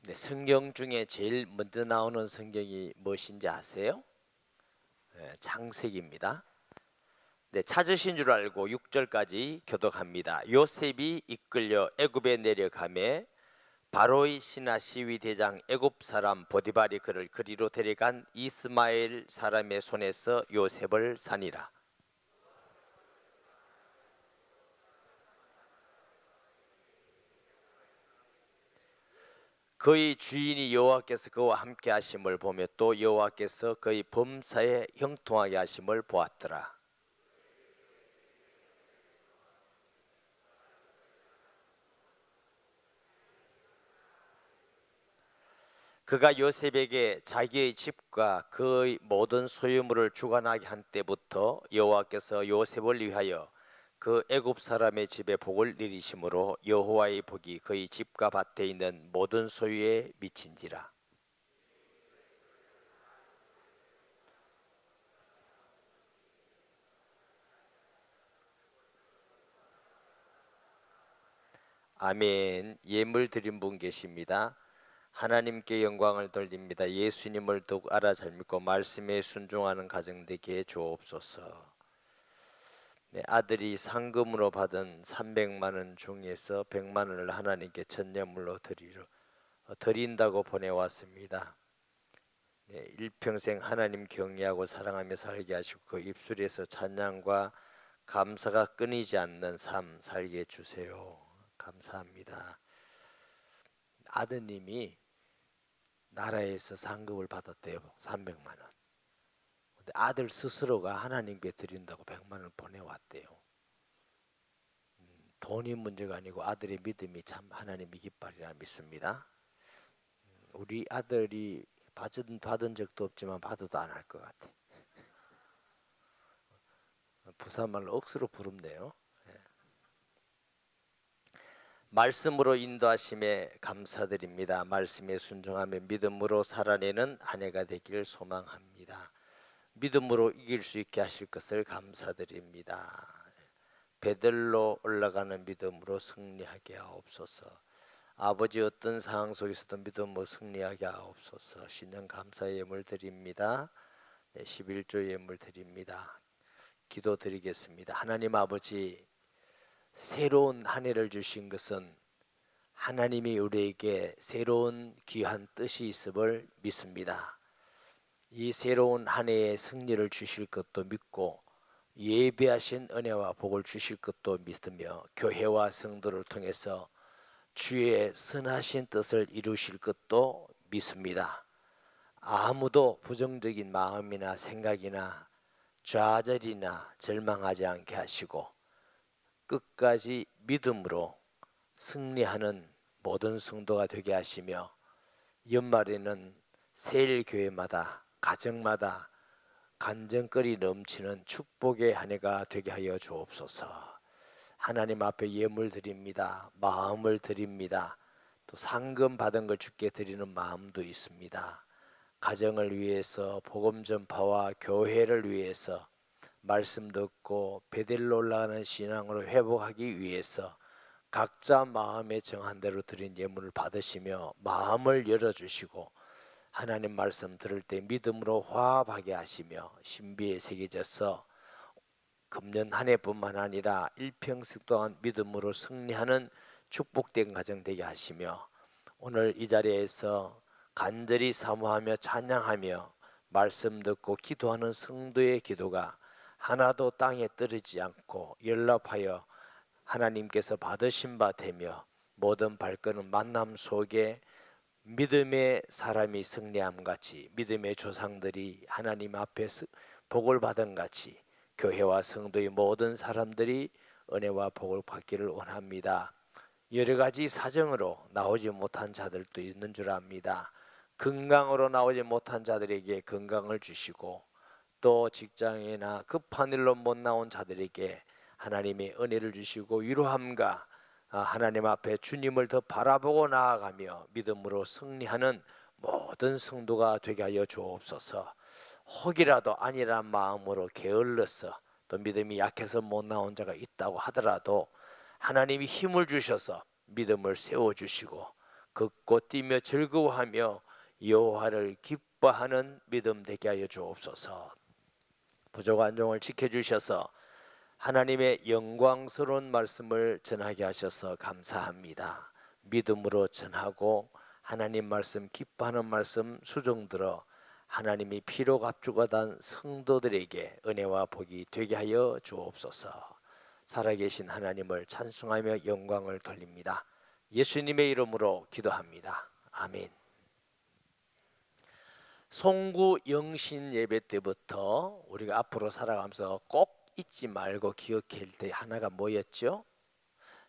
네, 성경 중에 제일 먼저 나오는 성경이 무엇인지 아세요? 네, 창세기입니다. 네, 찾으신 줄 알고 6절까지 교독합니다. 요셉이 이끌려 애굽에 내려가매 바로의 신하 시위 대장 애굽 사람 보디발이 그를 그리로 데려간 이스마엘 사람의 손에서 요셉을 사니라. 그의 주인이 여호와께서 그와 함께 하심을 보며 또 여호와께서 그의 범사에 형통하게 하심을 보았더라. 그가 요셉에게 자기의 집과 그의 모든 소유물을 주관하게 한 때부터 여호와께서 요셉을 위하여 그 애굽 사람의 집에 복을 내리심으로 여호와의 복이 그의 집과 밭에 있는 모든 소유에 미친지라. 아멘. 예물 드린 분 계십니다. 하나님께 영광을 돌립니다. 예수님을 더욱 알아 잘 믿고 말씀에 순종하는 가정 되게 주옵소서. 네, 아들이 상금으로 받은 300만 원 중에서 100만 원을 하나님께 전념물로 드린다고 보내왔습니다. 네, 일평생 하나님 경외하고 사랑하며 살게 하시고 그 입술에서 찬양과 감사가 끊이지 않는 삶 살게 해주세요. 감사합니다. 아드님이 나라에서 상급을 받았대요. 300만 원. 근데 아들 스스로가 하나님께 드린다고 100만 원을 보내왔대요. 돈이 문제가 아니고 아들의 믿음이 참 하나님이 기뻐하리라 믿습니다. 우리 아들이 받은 적도 없지만 받아도 안 할 것 같아. 부산말로 억수로 부릅네요. 말씀으로 인도하심에 감사드립니다. 말씀에 순종하며 믿음으로 살아내는 한 해가 되기를 소망합니다. 믿음으로 이길 수 있게 하실 것을 감사드립니다. 베들로 올라가는 믿음으로 승리하게 하옵소서. 아버지 어떤 상황 속에서도 믿음으로 승리하게 하옵소서. 신령 감사의 예물 드립니다. 11조 예물 드립니다. 기도 드리겠습니다. 하나님 아버지, 새로운 한 해를 주신 것은 하나님이 우리에게 새로운 귀한 뜻이 있음을 믿습니다. 이 새로운 한 해의 승리를 주실 것도 믿고 예배하신 은혜와 복을 주실 것도 믿으며 교회와 성도를 통해서 주의 선하신 뜻을 이루실 것도 믿습니다. 아무도 부정적인 마음이나 생각이나 좌절이나 절망하지 않게 하시고 끝까지 믿음으로 승리하는 모든 성도가 되게 하시며 연말에는 세일교회마다 가정마다 간증거리 넘치는 축복의 한 해가 되게 하여 주옵소서. 하나님 앞에 예물 드립니다. 마음을 드립니다. 또 상금 받은 걸 주께 드리는 마음도 있습니다. 가정을 위해서 복음 전파와 교회를 위해서 말씀 듣고 베델로 올라가는 신앙으로 회복하기 위해서 각자 마음에 정한 대로 드린 예물을 받으시며 마음을 열어주시고 하나님 말씀 들을 때 믿음으로 화합하게 하시며 신비에 새겨져서 금년 한 해뿐만 아니라 일평생 동안 믿음으로 승리하는 축복된 가정 되게 하시며 오늘 이 자리에서 간절히 사모하며 찬양하며 말씀 듣고 기도하는 성도의 기도가 하나도 땅에 떨어지지 않고 연락하여 하나님께서 받으신 바 되며 모든 발걸음 만남 속에 믿음의 사람이 승리함 같이 믿음의 조상들이 하나님 앞에서 복을 받은 같이 교회와 성도의 모든 사람들이 은혜와 복을 받기를 원합니다. 여러 가지 사정으로 나오지 못한 자들도 있는 줄 압니다. 건강으로 나오지 못한 자들에게 건강을 주시고 또 직장이나 급한 일로 못 나온 자들에게 하나님의 은혜를 주시고 위로함과 하나님 앞에 주님을 더 바라보고 나아가며 믿음으로 승리하는 모든 성도가 되게 하여 주옵소서. 혹이라도 아니란 마음으로 게을러서 또 믿음이 약해서 못 나온 자가 있다고 하더라도 하나님이 힘을 주셔서 믿음을 세워주시고 걷고 뛰며 즐거워하며 여호와를 기뻐하는 믿음 되게 하여 주옵소서. 부족한 종을 지켜주셔서 하나님의 영광스러운 말씀을 전하게 하셔서 감사합니다. 믿음으로 전하고 하나님 말씀 기뻐하는 말씀 수종들어 하나님이 피로 갑주가단 성도들에게 은혜와 복이 되게 하여 주옵소서. 살아계신 하나님을 찬송하며 영광을 돌립니다. 예수님의 이름으로 기도합니다. 아멘. 송구 영신 예배 때부터 우리가 앞으로 살아가면서 꼭 잊지 말고 기억해야 할 때 하나가 뭐였죠?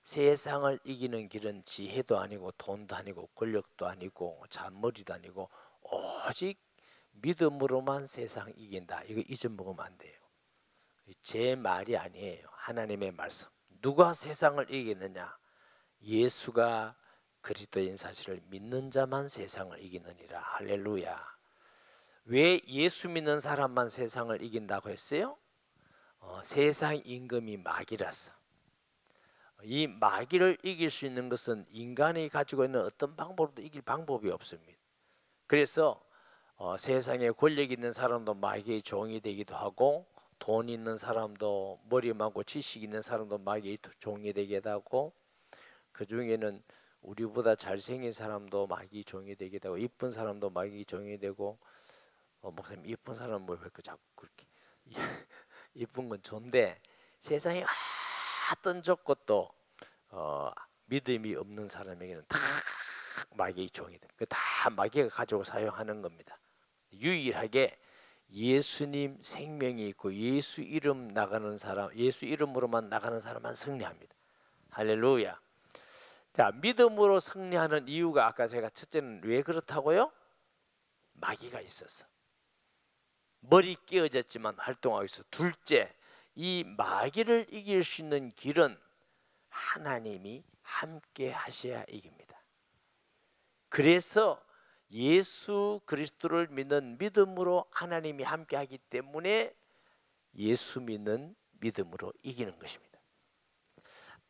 세상을 이기는 길은 지혜도 아니고 돈도 아니고 권력도 아니고 잔머리도 아니고 오직 믿음으로만 세상 이긴다. 이거 잊어먹으면 안 돼요. 제 말이 아니에요. 하나님의 말씀. 누가 세상을 이기느냐? 예수가 그리스도인 사실을 믿는 자만 세상을 이기느니라. 할렐루야. 왜 예수 믿는 사람만 세상을 이긴다고 했어요? 세상 임금이 마귀라서. 이 마귀를 이길 수 있는 것은 인간이 가지고 있는 어떤 방법으로도 이길 방법이 없습니다. 그래서 세상에 권력 있는 사람도 마귀의 종이 되기도 하고, 돈 있는 사람도, 머리 많고 지식 있는 사람도 마귀의 종이 되기도 하고, 그 중에는 우리보다 잘생긴 사람도 마귀의 종이 되기도 하고, 이쁜 사람도 마귀의 종이 되고, 목사님 이쁜 사람은 왜 그 자꾸 그렇게 이쁜 건 좋은데, 세상에 어떤 적것도 믿음이 없는 사람에게는 다 마귀의 종이 돼. 다 마귀가 가지고 사용하는 겁니다. 유일하게 예수님 생명이 있고 예수 이름 나가는 사람, 예수 이름으로만 나가는 사람만 승리합니다. 할렐루야. 자, 믿음으로 승리하는 이유가 아까 제가 첫째는 왜 그렇다고요? 마귀가 있어서. 머리 깨어졌지만 활동하고 있어. 둘째, 이 마귀를 이길 수 있는 길은 하나님이 함께 하셔야 이깁니다. 그래서 예수 그리스도를 믿는 믿음으로 하나님이 함께 하기 때문에 예수 믿는 믿음으로 이기는 것입니다.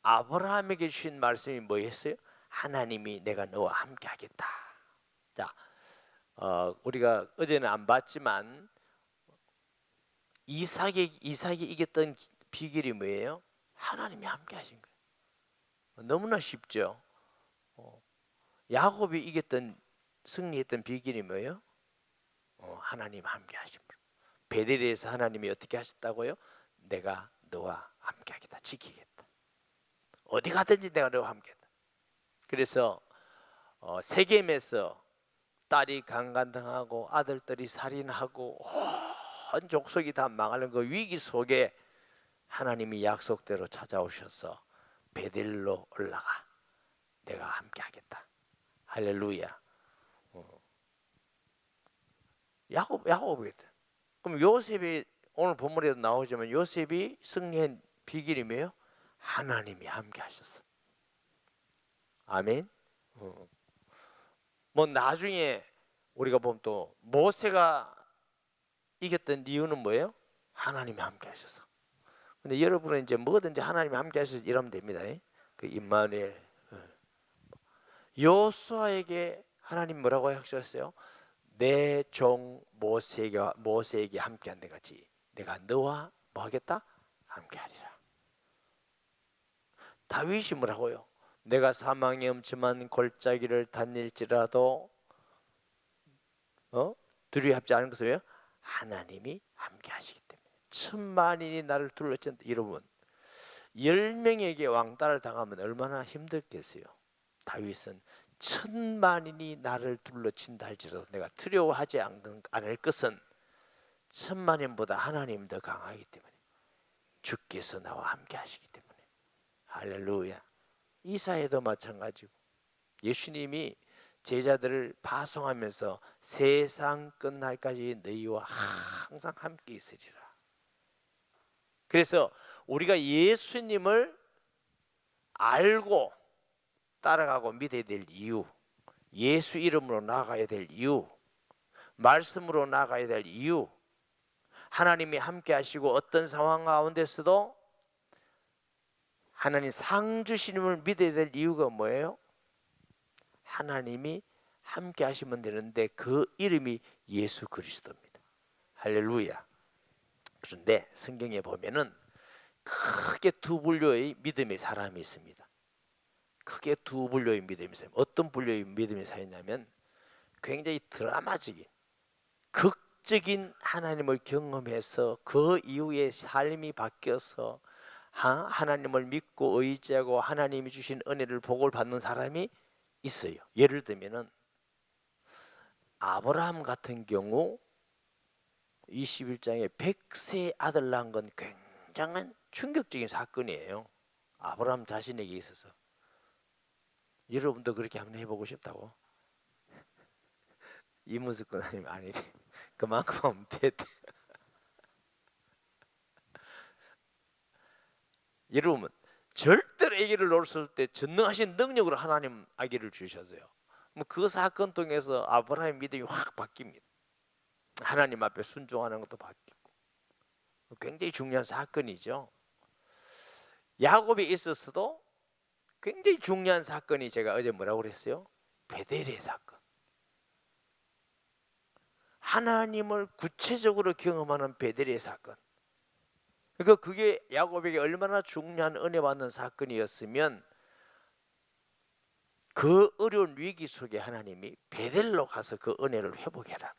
아브라함에게 주신 말씀이 뭐였어요? 하나님이 내가 너와 함께 하겠다. 자, 우리가 어제는 안 봤지만 이삭이 이겼던 비결이 뭐예요? 하나님이 함께 하신 거예요. 너무나 쉽죠. 야곱이 승리했던 비결이 뭐예요? 하나님 함께 하신 분. 베델에서 하나님이 어떻게 하셨다고요? 내가 너와 함께 하겠다. 지키겠다. 어디 가든지 내가 너와 함께 하겠다. 그래서 세겜에서 딸이 강간당하고 아들들이 살인하고 온 족속이 다 망하는 그 위기 속에 하나님이 약속대로 찾아오셔서 베델로 올라가. 내가 함께 하겠다. 할렐루야. 야곱이 그럼 요셉이 오늘 본문에도 나오지만 요셉이 승리한 비결이 뭐예요? 하나님이 함께 하셨어. 아멘. 뭐 나중에 우리가 보면 또 모세가 이겼던 이유는 뭐예요? 하나님이 함께 하셔서. 근데 여러분은 이제 뭐든지 하나님이 함께 하셔서 이러면 됩니다. 그 임마누엘. 여호수아에게 하나님 뭐라고 하셨어요? 내 종 모세에게 함께한 데 같이 내가 너와 뭐 하겠다? 함께하리라. 다윗이 뭐라고요? 내가 사망의 엄침한 골짜기를 다닐지라도 두려워하지 않은 것은 왜요? 하나님이 함께하시기 때문에. 천만인이 나를 둘러친다. 여러분 10명에게 왕따를 당하면 얼마나 힘들겠어요. 다윗은 천만인이 나를 둘러친다 할지라도 내가 두려워하지 않을 것은 천만인보다 하나님이 더 강하기 때문에 주께서 나와 함께 하시기 때문에. 할렐루야. 이사야도 마찬가지고 예수님이 제자들을 파송하면서 세상 끝날까지 너희와 항상 함께 있으리라. 그래서 우리가 예수님을 알고 따라가고 믿어야 될 이유, 예수 이름으로 나아가야 될 이유, 말씀으로 나아가야 될 이유, 하나님이 함께 하시고 어떤 상황 가운데서도 하나님 상 주시님을 믿어야 될 이유가 뭐예요? 하나님이 함께 하시면 되는데 그 이름이 예수 그리스도입니다. 할렐루야. 그런데 성경에 보면은 크게 두 분류의 믿음의 사람이 있습니다. 크게 두 분류의 믿음이 있어요. 어떤 분류의 믿음이 사였냐면 굉장히 드라마적인 극적인 하나님을 경험해서 그 이후에 삶이 바뀌어서 하나님을 믿고 의지하고 하나님이 주신 은혜를 복을 받는 사람이 있어요. 예를 들면은 아브라함 같은 경우 21장에 100세 아들 낳은 건 굉장한 충격적인 사건이에요. 아브라함 자신에게 있어서. 여러분도 그렇게 한번 해보고 싶다고? 이문석군 아니면 아니래. 그만큼 하면 됐대. 여러분 절대로 아기를 놓았을 때 전능하신 능력으로 하나님 아기를 주셨어요. 그 사건 통해서 아브라함의 믿음이 확 바뀝니다. 하나님 앞에 순종하는 것도 바뀌고 굉장히 중요한 사건이죠. 야곱에 있어서도 굉장히 중요한 사건이 제가 어제 뭐라고 그랬어요? 베델의 사건. 하나님을 구체적으로 경험하는 베델의 사건. 그러니까 그게 야곱에게 얼마나 중요한 은혜 받는 사건이었으면 그 어려운 위기 속에 하나님이 베델로 가서 그 은혜를 회복해라.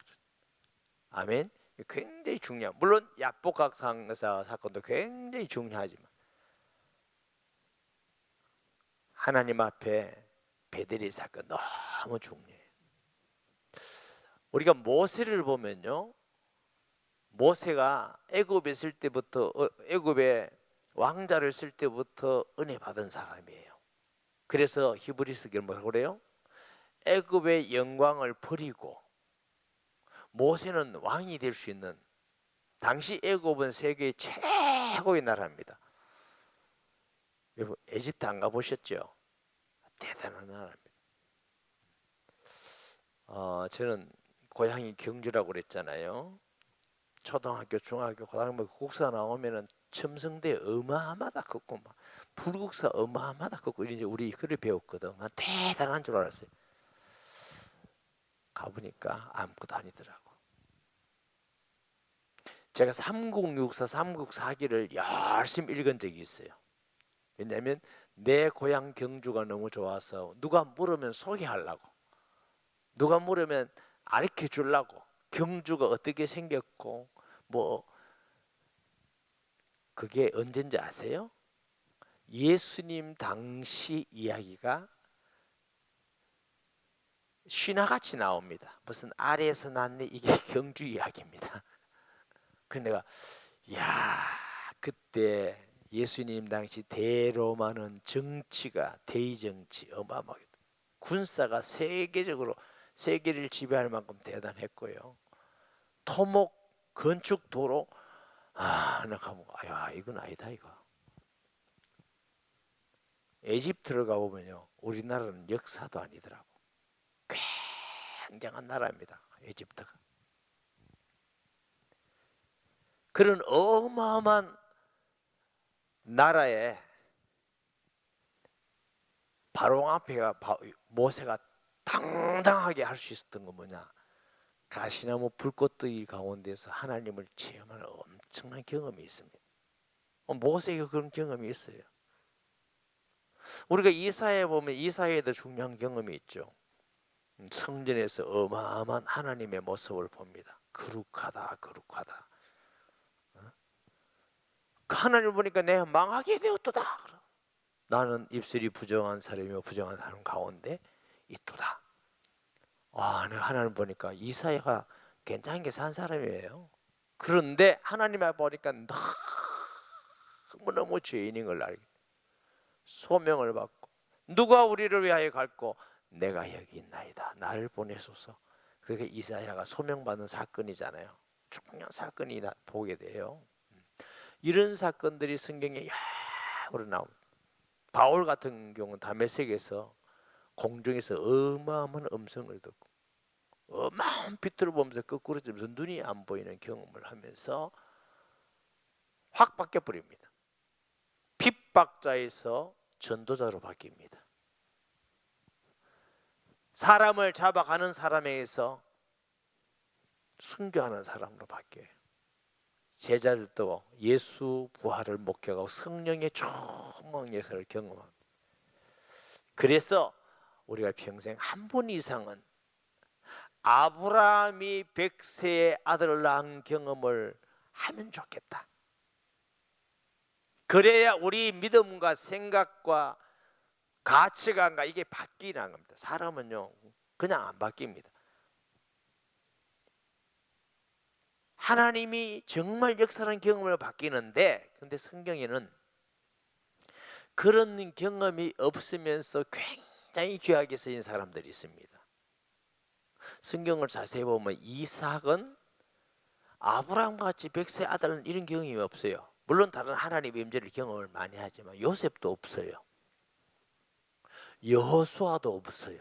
아멘. 굉장히 중요한. 물론 야복각 사건도 굉장히 중요하지만 하나님 앞에 베델의 사건 너무 중요해요. 우리가 모세를 보면요, 모세가 애굽에 있을 때부터 애굽에 왕자를 쓸 때부터 은혜 받은 사람이에요. 그래서 히브리서기는 뭐라고 그래요? 애굽의 영광을 버리고 모세는 왕이 될 수 있는, 당시 애굽은 세계의 최고의 나라입니다. 여러분 에집트 안 가보셨죠? 대단한 나라입니다. 저는 고향이 경주라고 그랬잖아요. 초등학교, 중학교, 고등학교 국사 나오면은 첨성대 어마어마하다 컸고 막 불국사 어마어마하다 컸고 이제 우리 그걸 배웠거든. 난 대단한 줄 알았어요. 가보니까 아무것도 아니더라고. 제가 삼국육사, 삼국사기를 열심히 읽은 적이 있어요. 왜냐하면 내 고향 경주가 너무 좋아서 누가 물으면 소개하려고, 누가 물으면 가르쳐 주려고, 경주가 어떻게 생겼고 뭐 그게 언젠지 아세요? 예수님 당시 이야기가 신화같이 나옵니다. 무슨 아래에서 났네, 이게 경주 이야기입니다. 그래서 내가 야, 그때 예수님 당시 대로마는 정치가 대의정치 어마어마하게 군사가 세계적으로 세계를 지배할 만큼 대단했고요. 토목 건축 도로 내가 가면 야 이건 아니다 이거. 에집트를 가보면요 우리나라는 역사도 아니더라고. 굉장한 나라입니다 에집트가. 그런 어마어마한 나라에 바로 앞에 모세가 당당하게 할 수 있었던 건 뭐냐? 가시나무 불꽃더기 가운데서 하나님을 체험하는 엄청난 경험이 있습니다. 모세가 그런 경험이 있어요. 우리가 이사야에 보면 이사야에도 중요한 경험이 있죠. 성전에서 어마어마한 하나님의 모습을 봅니다. 거룩하다 거룩하다. 하나님을 보니까 내가 망하게 되었도다. 나는 입술이 부정한 사람이며 부정한 사람 가운데 있도다. 내가 하나님 보니까 이사야가 괜찮게 산 사람이에요. 그런데 하나님 앞에 보니까 너무너무 죄인인 걸 알게, 소명을 받고 누가 우리를 위하여 갈고 내가 여기 있나이다 나를 보내소서. 그게 이사야가 소명받는 사건이잖아요. 중요한 사건이 보게 돼요. 이런 사건들이 성경에 여러 나옵니다. 바울 같은 경우는 다메섹에서 공중에서 어마어마한 음성을 듣고 어마어마한 빛을 보면서 거꾸로 지면서 눈이 안 보이는 경험을 하면서 확 바뀌어 버립니다. 핍박자에서 전도자로 바뀝니다. 사람을 잡아가는 사람에게서 순교하는 사람으로 바뀌어요. 제자들도 예수 부활을 목격하고 성령의 초막 역사를 경험합니다. 그래서 우리가 평생 한 번 이상은 아브라함이 100세의 아들을 낳은 경험을 하면 좋겠다. 그래야 우리 믿음과 생각과 가치관과 이게 바뀌는 겁니다. 사람은요 그냥 안 바뀝니다. 하나님이 정말 역사하는 경험을 바뀌는데, 근데 성경에는 그런 경험이 없으면서 굉장히 귀하게 쓰인 사람들이 있습니다. 성경을 자세히 보면 이삭은 아브라함과 같이 100세 아들은 이런 경험이 없어요. 물론 다른 하나님의 임재를 경험을 많이 하지만 요셉도 없어요. 여호수아도 없어요.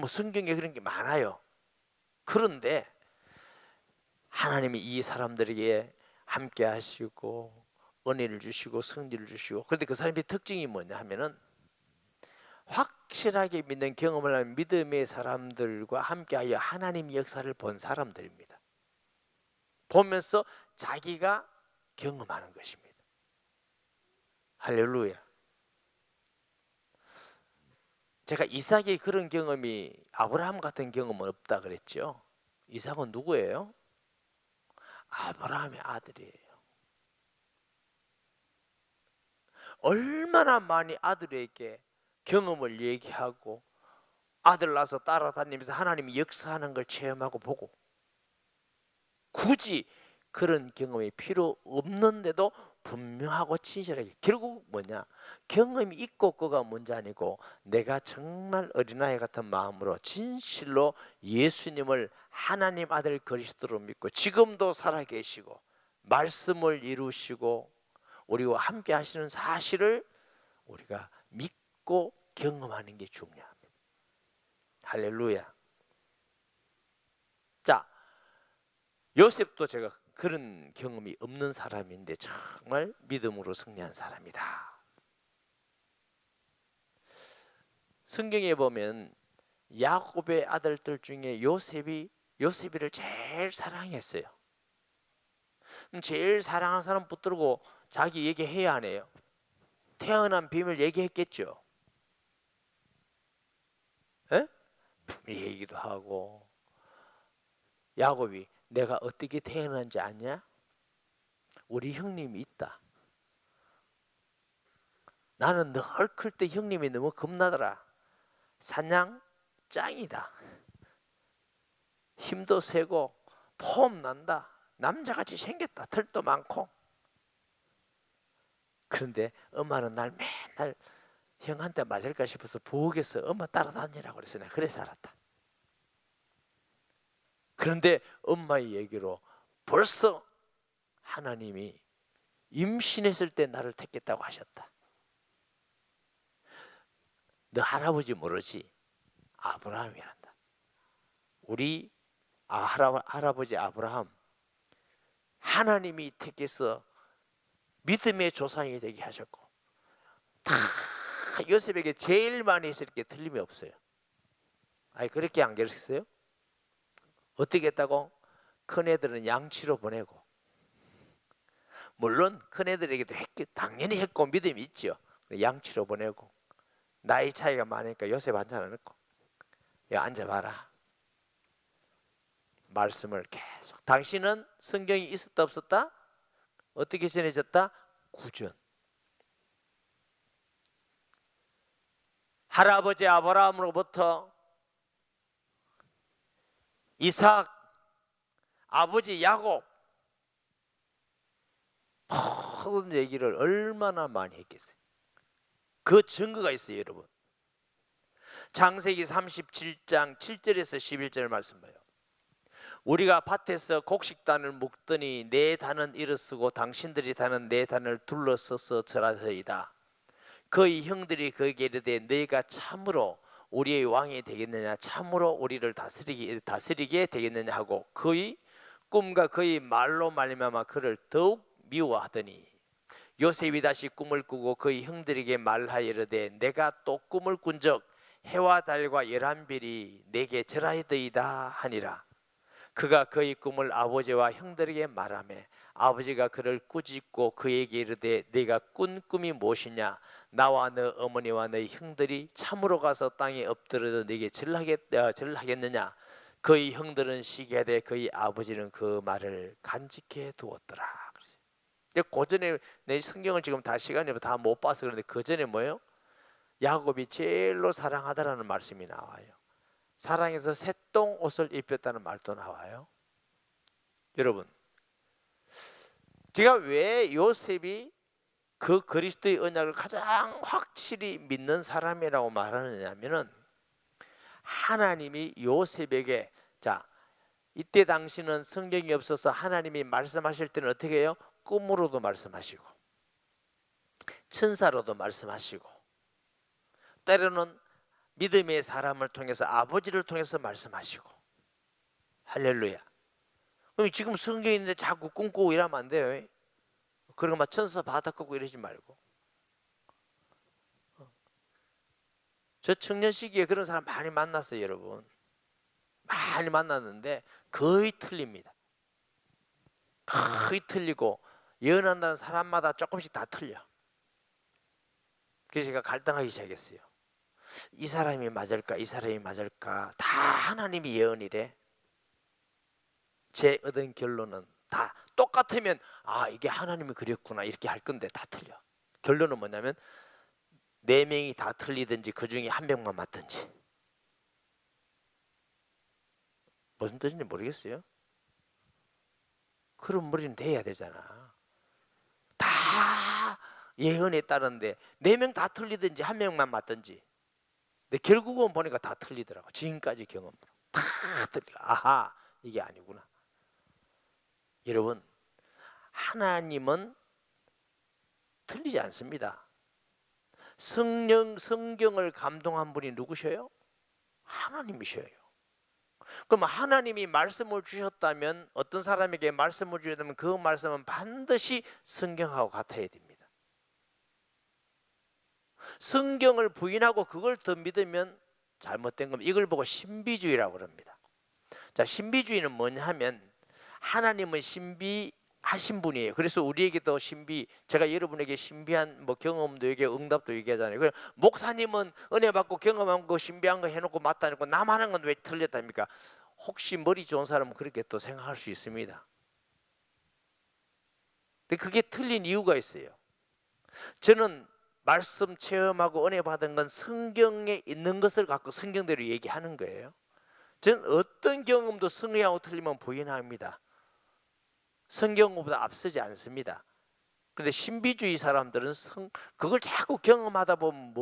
성경에 그런 게 많아요. 그런데 하나님이 이 사람들에게 함께 하시고 은혜를 주시고 성질을 주시고, 그런데 그 사람의 특징이 뭐냐 하면은 확실하게 믿는 경험을 하는 믿음의 사람들과 함께하여 하나님의 역사를 본 사람들입니다. 보면서 자기가 경험하는 것입니다. 할렐루야. 제가 이삭의 그런 경험이 아브라함 같은 경험은 없다 그랬죠. 이삭은 누구예요? 아브라함의 아들이에요. 얼마나 많이 아들에게 경험을 얘기하고 아들 낳아서 따라다니면서 하나님이 역사하는 걸 체험하고 보고, 굳이 그런 경험이 필요 없는데도 분명하고 친절하게, 결국 뭐냐, 경험이 있고 없고가 문제 아니고 내가 정말 어린아이 같은 마음으로 진실로 예수님을 하나님 아들 그리스도로 믿고 지금도 살아계시고 말씀을 이루시고 우리와 함께 하시는 사실을 우리가 믿고 경험하는 게 중요합니다. 할렐루야. 자, 요셉도 제가 그런 경험이 없는 사람인데 정말 믿음으로 승리한 사람이다. 성경에 보면 야곱의 아들들 중에 요셉이를 제일 사랑했어요. 제일 사랑하는 사람 붙들고 자기 얘기해야 하네요. 태어난 비밀 얘기했겠죠. 에? 비밀 얘기도 하고. 야곱이 내가 어떻게 태어난지 아냐? 우리 형님이 있다. 나는 늘 클 때 형님이 너무 겁나더라. 사냥 짱이다. 힘도 세고 폼 난다. 남자같이 생겼다. 털도 많고. 그런데 엄마는 날 맨날 형한테 맞을까 싶어서 부엌에서 엄마 따라다니라고 그래서 내가 그래 살았다. 그런데 엄마의 얘기로 벌써 하나님이 임신했을 때 나를 택했다고 하셨다. 너 할아버지 모르지? 아브라함이란다. 우리 할아버지 아브라함, 하나님이 택해서 믿음의 조상이 되게 하셨고, 다 요셉에게 제일 많이 했을 게 틀림이 없어요. 아니 그렇게 안 그랬어요? 어떻게 했다고? 큰애들은 양치로 보내고, 물론 큰애들에게도 당연히 했고 믿음이 있죠. 양치로 보내고, 나이 차이가 많으니까 요셉 앉아 놓고, 야 앉아봐라. 말씀을 계속. 당신은 성경이 있었다 없었다? 어떻게 전해졌다? 구전. 할아버지 아브라함으로부터 이삭, 아버지 야곱, 모든 얘기를 얼마나 많이 했겠어요. 그 증거가 있어요, 여러분. 창세기 37장 7절에서 11절 말씀 봐요. 우리가 밭에서 곡식단을 묶더니 내 단은 일어서고 당신들이 다는 내 단을 둘러서서 절하더이다. 그의 형들이 그에게 이르되 너희가 참으로 우리의 왕이 되겠느냐, 참으로 우리를 다스리게 되겠느냐 하고 그의 꿈과 그의 말로 말미암아 그를 더욱 미워하더니, 요셉이 다시 꿈을 꾸고 그의 형들에게 말하여 이르되 내가 또 꿈을 꾼적 해와 달과 11별이 내게 절하이더이다 하니라. 그가 그의 꿈을 아버지와 형들에게 말하며 아버지가 그를 꾸짖고 그에게 이르되 네가 꾼 꿈이 무엇이냐? 나와 너 어머니와 너희 형들이 참으로 가서 땅에 엎드려서 네게 절하겠느냐? 그의 형들은 시기하되 그의 아버지는 그 말을 간직해 두었더라. 고전에 내 성경을 지금 다 시간이 다 못 봐서 그런데 그 전에 뭐예요? 야곱이 제일로 사랑하다라는 말씀이 나와요. 사랑해서 새똥 옷을 입혔다는 말도 나와요. 여러분, 제가 왜 요셉이 그 그리스도의 언약을 가장 확실히 믿는 사람이라고 말하느냐면은 하나님이 요셉에게, 자, 이때 당시는 성경이 없어서 하나님이 말씀하실 때는 어떻게 해요? 꿈으로도 말씀하시고 천사로도 말씀하시고 때로는 믿음의 사람을 통해서 아버지를 통해서 말씀하시고. 할렐루야. 그럼 지금 성경에 있는데 자꾸 꿈꾸고 이러면 안 돼요. 그러고 막 천사 바닥 걷고 이러지 말고. 저 청년 시기에 그런 사람 많이 만났어요, 여러분. 많이 만났는데 거의 틀립니다. 거의 틀리고 예언한다는 사람마다 조금씩 다 틀려. 그래서 제가 갈등하기 시작했어요. 이 사람이 맞을까? 이 사람이 맞을까? 다 하나님이 예언이래. 제 얻은 결론은 다 똑같으면 아, 이게 하나님이 그랬구나 이렇게 할 건데 다 틀려. 결론은 뭐냐면 4명이 다 틀리든지 그 중에 1명만 맞든지. 무슨 뜻인지 모르겠어요. 그런 머리는 돼야 되잖아. 다 예언에 따른데 4명 다 틀리든지 1명만 맞든지. 근데 결국은 보니까 다 틀리더라고. 지금까지 경험으로 다 틀려. 아하, 이게 아니구나. 여러분, 하나님은 틀리지 않습니다. 성경을 감동한 분이 누구셔요? 하나님이셔요. 그럼 하나님이 말씀을 주셨다면, 어떤 사람에게 말씀을 주셨다면 그 말씀은 반드시 성경하고 같아야 됩니다. 성경을 부인하고 그걸 더 믿으면 잘못된 겁니다. 이걸 보고 신비주의라고 그럽니다. 자, 신비주의는 뭐냐 하면 하나님은 신비하신 분이에요. 그래서 우리에게도 제가 여러분에게 신비한 경험도 얘기하고 응답도 얘기하잖아요. 그래서 목사님은 은혜 받고 경험한 거 신비한 거 해놓고 맞다니까 남 하는 건 왜 틀렸답니까? 혹시 머리 좋은 사람은 그렇게 또 생각할 수 있습니다. 근데 그게 틀린 이유가 있어요. 저는 말씀 체험하고 은혜 받은 건 성경에 있는 것을 갖고 성경대로 얘기하는 거예요. 저는 어떤 경험도 성경하고 틀리면 부인합니다. 성경보다 앞서지 않습니다. 그런데 신비주의 사람들은 그걸 자꾸 경험하다 보면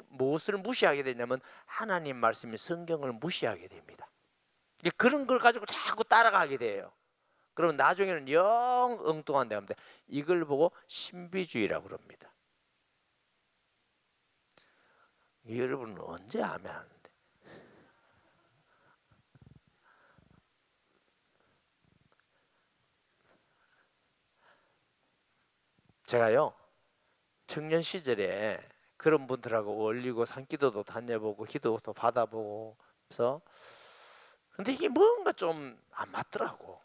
무엇을 무시하게 되냐면 하나님 말씀인 성경을 무시하게 됩니다. 그런 걸 가지고 자꾸 따라가게 돼요. 그러면 나중에는 영 엉뚱한 데가 됩니다. 이걸 보고 신비주의라고 그럽니다. 여러분은 언제 아멘 하는데? 제가요, 청년 시절에 그런 분들하고 어울리고 산기도도 다녀보고 기도도 받아보고 그래서, 근데 이게 뭔가 좀 안 맞더라고.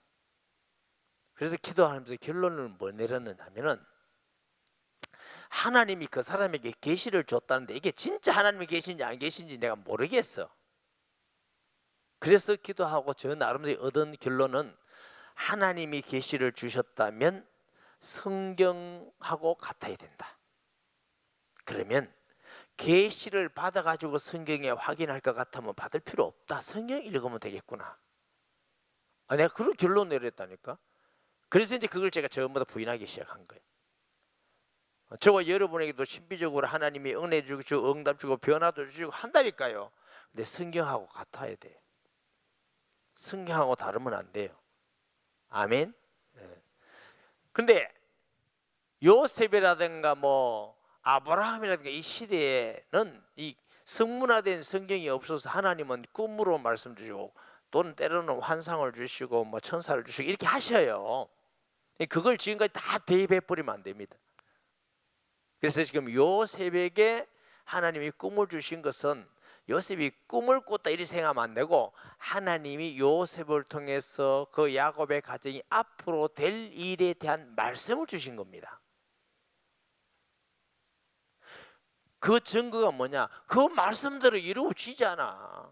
그래서 기도하면서 결론을 뭐 내렸느냐면은 하나님이 그 사람에게 계시를 줬다는데 이게 진짜 하나님이 계신지 안 계신지 내가 모르겠어. 그래서 기도하고 저 나름대로 얻은 결론은 하나님이 계시를 주셨다면 성경하고 같아야 된다. 그러면 계시를 받아가지고 성경에 확인할 것 같으면 받을 필요 없다. 성경 읽으면 되겠구나. 내가 그런 결론 내렸다니까. 그래서 이제 그걸 제가 전부 다 부인하기 시작한 거예요. 저와 여러분에게도 신비적으로 하나님이 은혜 주시고 응답 주고 변화도 주시고 한다니까요. 근데 성경하고 같아야 돼요. 성경하고 다르면 안 돼요. 아멘. 근데 요셉이라든가 아브라함이라든가 이 시대에는 이 성문화된 성경이 없어서 하나님은 꿈으로 말씀 주시고 또는 때로는 환상을 주시고 천사를 주시고 이렇게 하셔요. 그걸 지금까지 다 대입해 버리면 안 됩니다. 그래서 지금 요셉에게 하나님이 꿈을 주신 것은 요셉이 꿈을 꿨다 이렇게 생각하면 안 되고, 하나님이 요셉을 통해서 그 야곱의 가정이 앞으로 될 일에 대한 말씀을 주신 겁니다. 그 증거가 뭐냐? 그 말씀대로 이루어지잖아.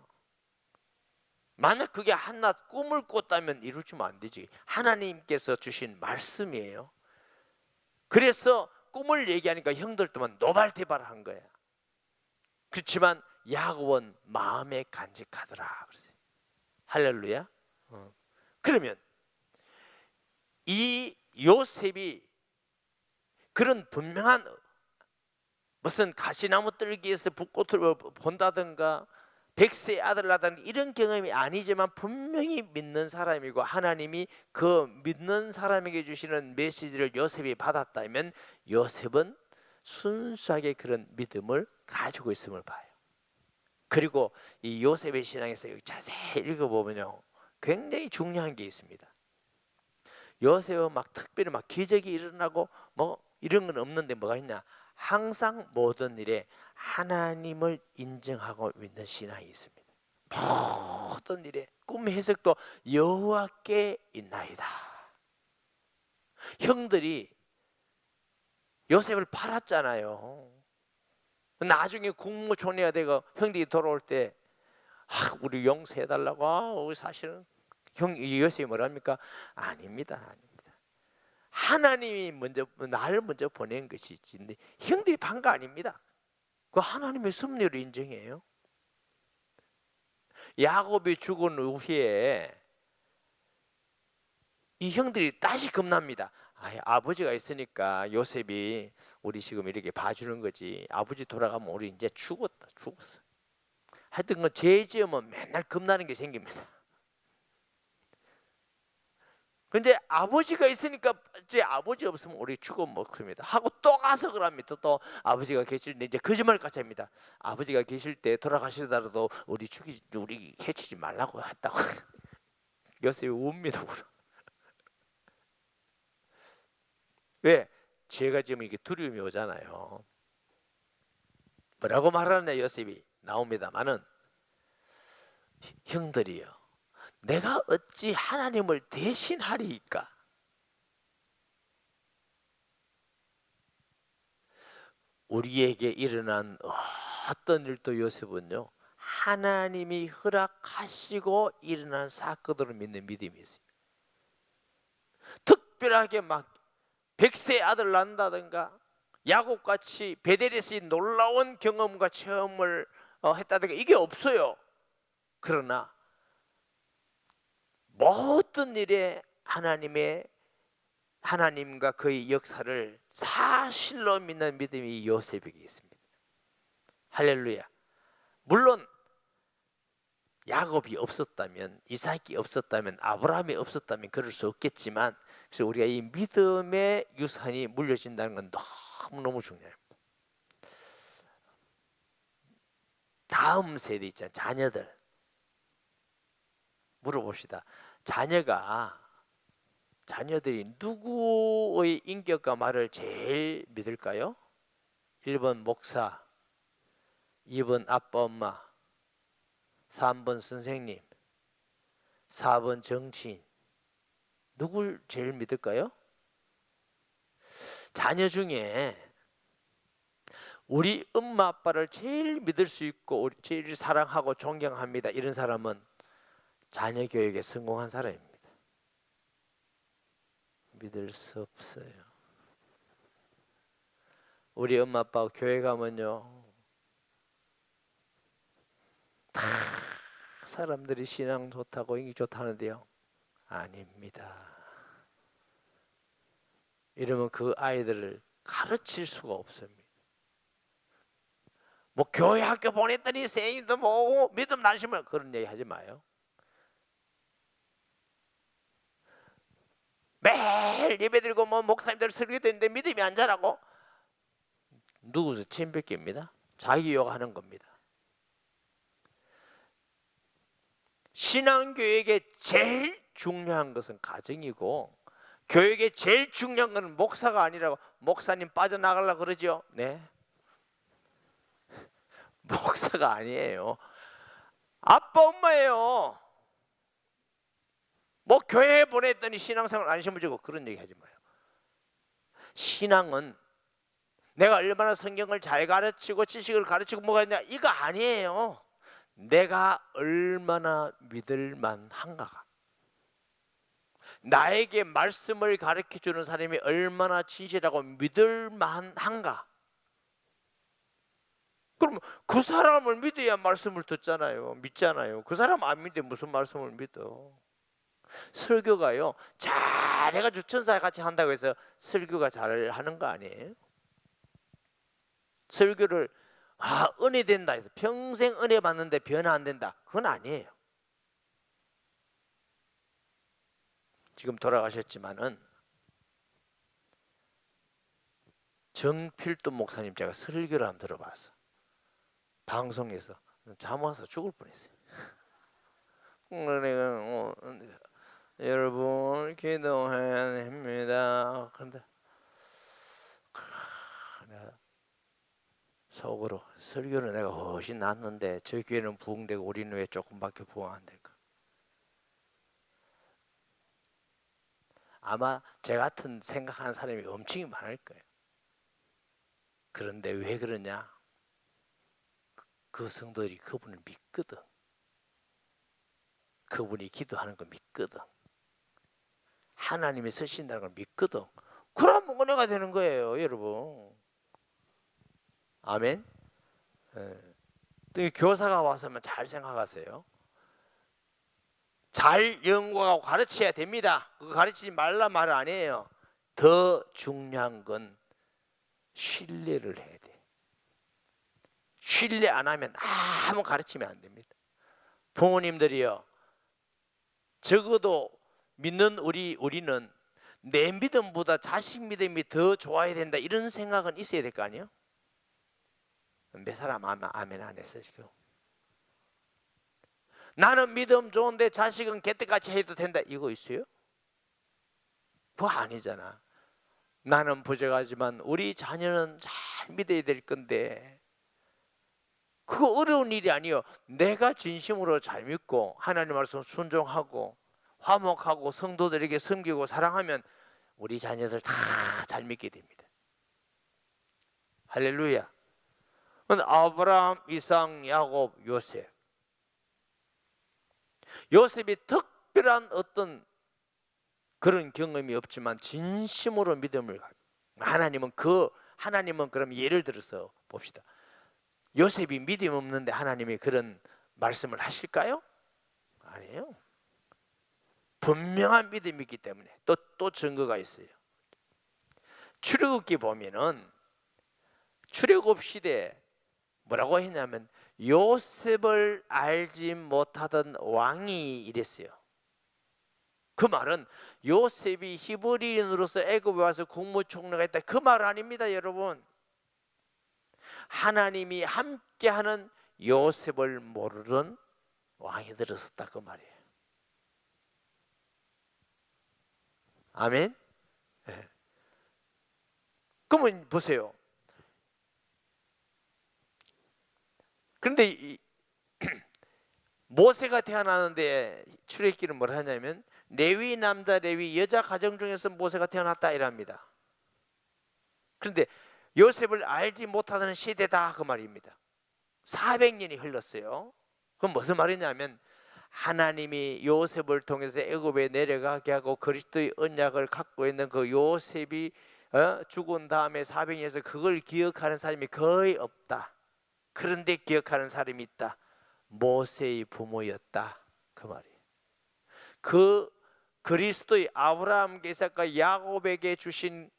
만약 그게 한낱 꿈을 꿨다면 이루어지면 안 되지. 하나님께서 주신 말씀이에요. 그래서 꿈을 얘기하니까 형들 또한 노발대발한 거야. 그렇지만 야곱은 마음에 간직하더라 그랬어요. 할렐루야. 그러면 이 요셉이 그런 분명한 무슨 가시나무 뜰기에서 붓꽃을 본다든가 백세의 아들 낳다든가 이런 경험이 아니지만 분명히 믿는 사람이고, 하나님이 그 믿는 사람에게 주시는 메시지를 요셉이 받았다면 요셉은 순수하게 그런 믿음을 가지고 있음을 봐요. 그리고 이 요셉의 신앙에서 자세히 읽어보면요, 굉장히 중요한 게 있습니다. 요셉은 막 특별히 막 기적이 일어나고 뭐 이런 건 없는데 뭐가 있냐? 항상 모든 일에 하나님을 인정하고 믿는 신앙이 있습니다. 모든 일에 꿈 해석도 여호와께 있나이다. 형들이 요셉을 팔았잖아요. 나중에 국무총리가 되고 형들이 돌아올 때 우리 용서해달라고. 우리 사실은 요셉이 뭐랍니까? 아닙니다. 하나님이 나를 먼저 보낸 것이지 형들이 판 거 아닙니다. 그 하나님의 섭리를 인정해요. 야곱이 죽은 후에 이 형들이 다시 겁납니다. 아버지가 있으니까 요셉이 우리 지금 이렇게 봐주는 거지, 아버지 돌아가면 우리 이제 죽었어. 하여튼 그 죄 지으면 맨날 겁나는 게 생깁니다. 근데 아버지가 있으니까 이제 아버지 없으면 우리 죽어 먹습니다 하고 또 가서 그럽니다. 또 아버지가 계실 때 이제 거짓말까지 합니다. 아버지가 계실 때 돌아가시더라도 우리 해치지 말라고 했다고. 요셉이 웁니다. 왜? 죄가 지금 이게 두려움이 오잖아요. 뭐라고 말하느냐 요셉이 나옵니다만은, 형들이요, 내가 어찌 하나님을 대신하리이까? 우리에게 일어난 어떤 일도 요셉은요, 하나님이 허락하시고 일어난 사건으로 믿는 믿음이 있어요. 특별하게 막 백세의 아들 낳는다든가 야곱같이 베델에서 놀라운 경험과 체험을 했다든가 이게 없어요. 그러나 모든 일에 하나님과 그의 역사를 사실로 믿는 믿음이 요셉에게 있습니다. 할렐루야. 물론 야곱이 없었다면, 이삭이 없었다면, 아브라함이 없었다면 그럴 수 없겠지만, 그래서 우리가 이 믿음의 유산이 물려진다는 건 너무너무 중요해요. 다음 세대 있잖아요. 자녀들 물어봅시다. 자녀들이 누구의 인격과 말을 제일 믿을까요? 1번 목사, 2번 아빠 엄마, 3번 선생님, 4번 정치인. 누굴 제일 믿을까요? 자녀 중에 우리 엄마 아빠를 제일 믿을 수 있고 제일 사랑하고 존경합니다, 이런 사람은 자녀 교육에 성공한 사람입니다. 믿을 수 없어요. 우리 엄마 아빠 교회 가면요, 다 사람들이 신앙 좋다고 인기 좋다는데요, 아닙니다. 이러면 그 아이들을 가르칠 수가 없습니다. 뭐 교회 학교 보냈더니 선생님도 뭐 믿음 난심을, 그런 얘기 하지 마요. 매일 예배드리고 뭐 목사님들 설교되는데 믿음이 안 자라고? 누구서 침뱉깁니다. 자기 욕하는 겁니다. 신앙교육에 제일 중요한 것은 가정이고, 교육에 제일 중요한 것은 목사가 아니라고. 목사님 빠져나가려고 그러죠? 네. 목사가 아니에요. 아빠 엄마예요. 뭐 교회에 보냈더니 신앙생활 안 심어주고 그런 얘기 하지 마요. 신앙은 내가 얼마나 성경을 잘 가르치고 지식을 가르치고 뭐가 있냐 이거 아니에요. 내가 얼마나 믿을만한가가, 나에게 말씀을 가르쳐주는 사람이 얼마나 진실하고 믿을만한가. 그럼 그 사람을 믿어야 말씀을 듣잖아요. 믿잖아요. 그 사람 안 믿는데 무슨 말씀을 믿어. 설교가요 잘해가지고 천사 같이 한다고 해서 설교가 잘하는 거 아니에요. 설교를 은혜 된다 해서 평생 은혜 받는데 변화 안 된다, 그건 아니에요. 지금 돌아가셨지만은 정필도 목사님 제가 설교를 한번 들어봤어. 방송에서 잠 와서 죽을 뻔했어요. 여러분 기도해야 됩니다. 그런데 내가 속으로 설교는 내가 훨씬 낫는데 저 교회는 부흥되고 우리는 왜 조금밖에 부흥 안 될까? 아마 제 같은 생각하는 사람이 엄청 많을 거예요. 그런데 왜 그러냐? 그 성도들이 그분을 믿거든. 그분이 기도하는 거 믿거든. 하나님이 쓰신다는 걸 믿거든. 그러면 은혜가 되는 거예요, 여러분. 아멘. 또 교사가 와서면 잘 생각하세요. 잘 연구하고 가르쳐야 됩니다. 그거 가르치지 말라 말 아니에요. 더 중요한 건 신뢰를 해야 돼. 신뢰 안 하면 아무 가르치면 안 됩니다. 부모님들이요, 적어도 믿는 우리는 내 믿음보다 자식 믿음이 더 좋아야 된다 이런 생각은 있어야 될 거 아니에요? 몇 사람 아멘 안 했어요 지금? 나는 믿음 좋은데 자식은 개떡같이 해도 된다 이거 있어요? 그거 아니잖아. 나는 부족하지만 우리 자녀는 잘 믿어야 될 건데 그거 어려운 일이 아니에요. 내가 진심으로 잘 믿고 하나님 말씀 순종하고 화목하고 성도들에게 섬기고 사랑하면 우리 자녀들 다 잘 믿게 됩니다. 할렐루야. 아브라함, 이삭, 야곱, 요셉. 요셉이 특별한 어떤 그런 경험이 없지만 진심으로 믿음을 가지고 하나님은 그럼 예를 들어서 봅시다. 요셉이 믿음 없는데 하나님이 그런 말씀을 하실까요? 아니에요. 분명한 믿음이 있기 때문에 또 증거가 있어요. 출애굽기 보면은 출애굽 시대 뭐라고 했냐면 요셉을 알지 못하던 왕이 이랬어요. 그 말은 요셉이 히브리인으로서 애굽에 와서 국무총리가 있다 그 말 아닙니다, 여러분. 하나님이 함께하는 요셉을 모르는 왕이 들었었다 그 말이에요. 아멘. 네. 그러면 보세요. 그런데 모세가 태어나는데 출애굽기는 뭘 하냐면 레위 남자 레위 여자 가정 중에서 모세가 태어났다 이랍니다. 그런데 요셉을 알지 못하는 시대다 그 말입니다. 400년이 흘렀어요. 그럼 무슨 말이냐면 하나님이 요셉을 통해서 애굽에 내려가게 하고 그리스도의 언약을 갖고 있는 그 요셉이 죽은 다음에 400년에서 그걸 기억하는 사람이 거의 없다. 그런데 기억하는 사람이 있다. 모세의 부모였다 그 말이에요. 그 그리스도의 아브라함, 이삭과 야곱에게 주신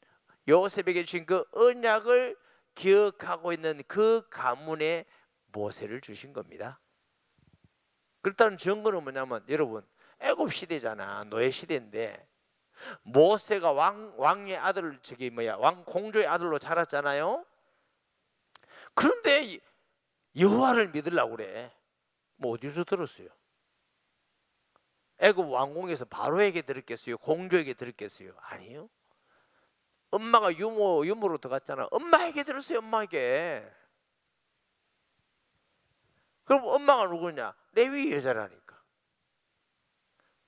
요셉에게 주신 그 언약을 기억하고 있는 그 가문에 모세를 주신 겁니다. 그렇다는 증거는 뭐냐면 여러분 애굽 시대잖아. 노예 시대인데 모세가 왕의 아들 왕 공주의 아들로 자랐잖아요. 그런데 여호와를 믿으려고 그래. 뭐 어디서 들었어요? 애굽 왕궁에서 바로에게 들었겠어요? 공주에게 들었겠어요? 아니요. 엄마가 유모로 들어갔잖아. 엄마에게 들었어요. 엄마에게. 그럼 엄마가 누구냐? 레위 여자라니까.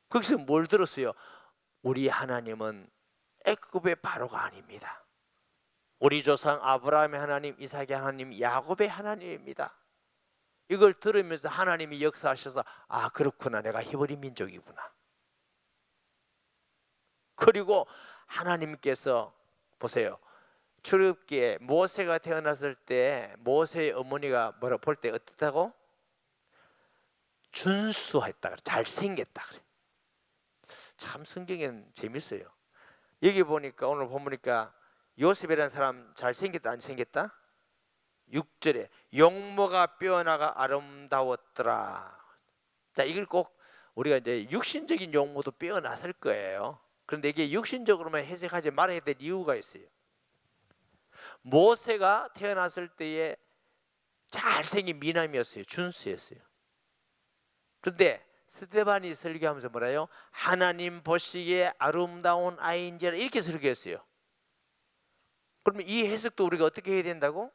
거기서 뭘 들었어요? 우리 하나님은 애굽의 바로가 아닙니다. 우리 조상 아브라함의 하나님, 이삭의 하나님, 야곱의 하나님입니다. 이걸 들으면서 하나님이 역사하셔서 아, 그렇구나, 내가 히브리 민족이구나. 그리고 하나님께서 보세요, 출애굽기에 모세가 태어났을 때 모세의 어머니가 뭐라 볼 때 어떻다고? 준수했다 그래, 잘생겼다 그래. 참 성경에는 재밌어요. 여기 보니까 오늘 보니까 요셉이라는 사람 잘생겼다 안 생겼다? 6절에 용모가 빼어나가 아름다웠더라. 자, 이걸 꼭 우리가 이제 육신적인 용모도 빼어났을 거예요. 그런데 이게 육신적으로만 해석하지 말아야 될 이유가 있어요. 모세가 태어났을 때에 잘생긴 미남이었어요. 준수였어요. 그런데 스데반이 설교하면서 뭐라요? 하나님 보시기에 아름다운 아이인지라 이렇게 설교했어요. 그러면 이 해석도 우리가 어떻게 해야 된다고?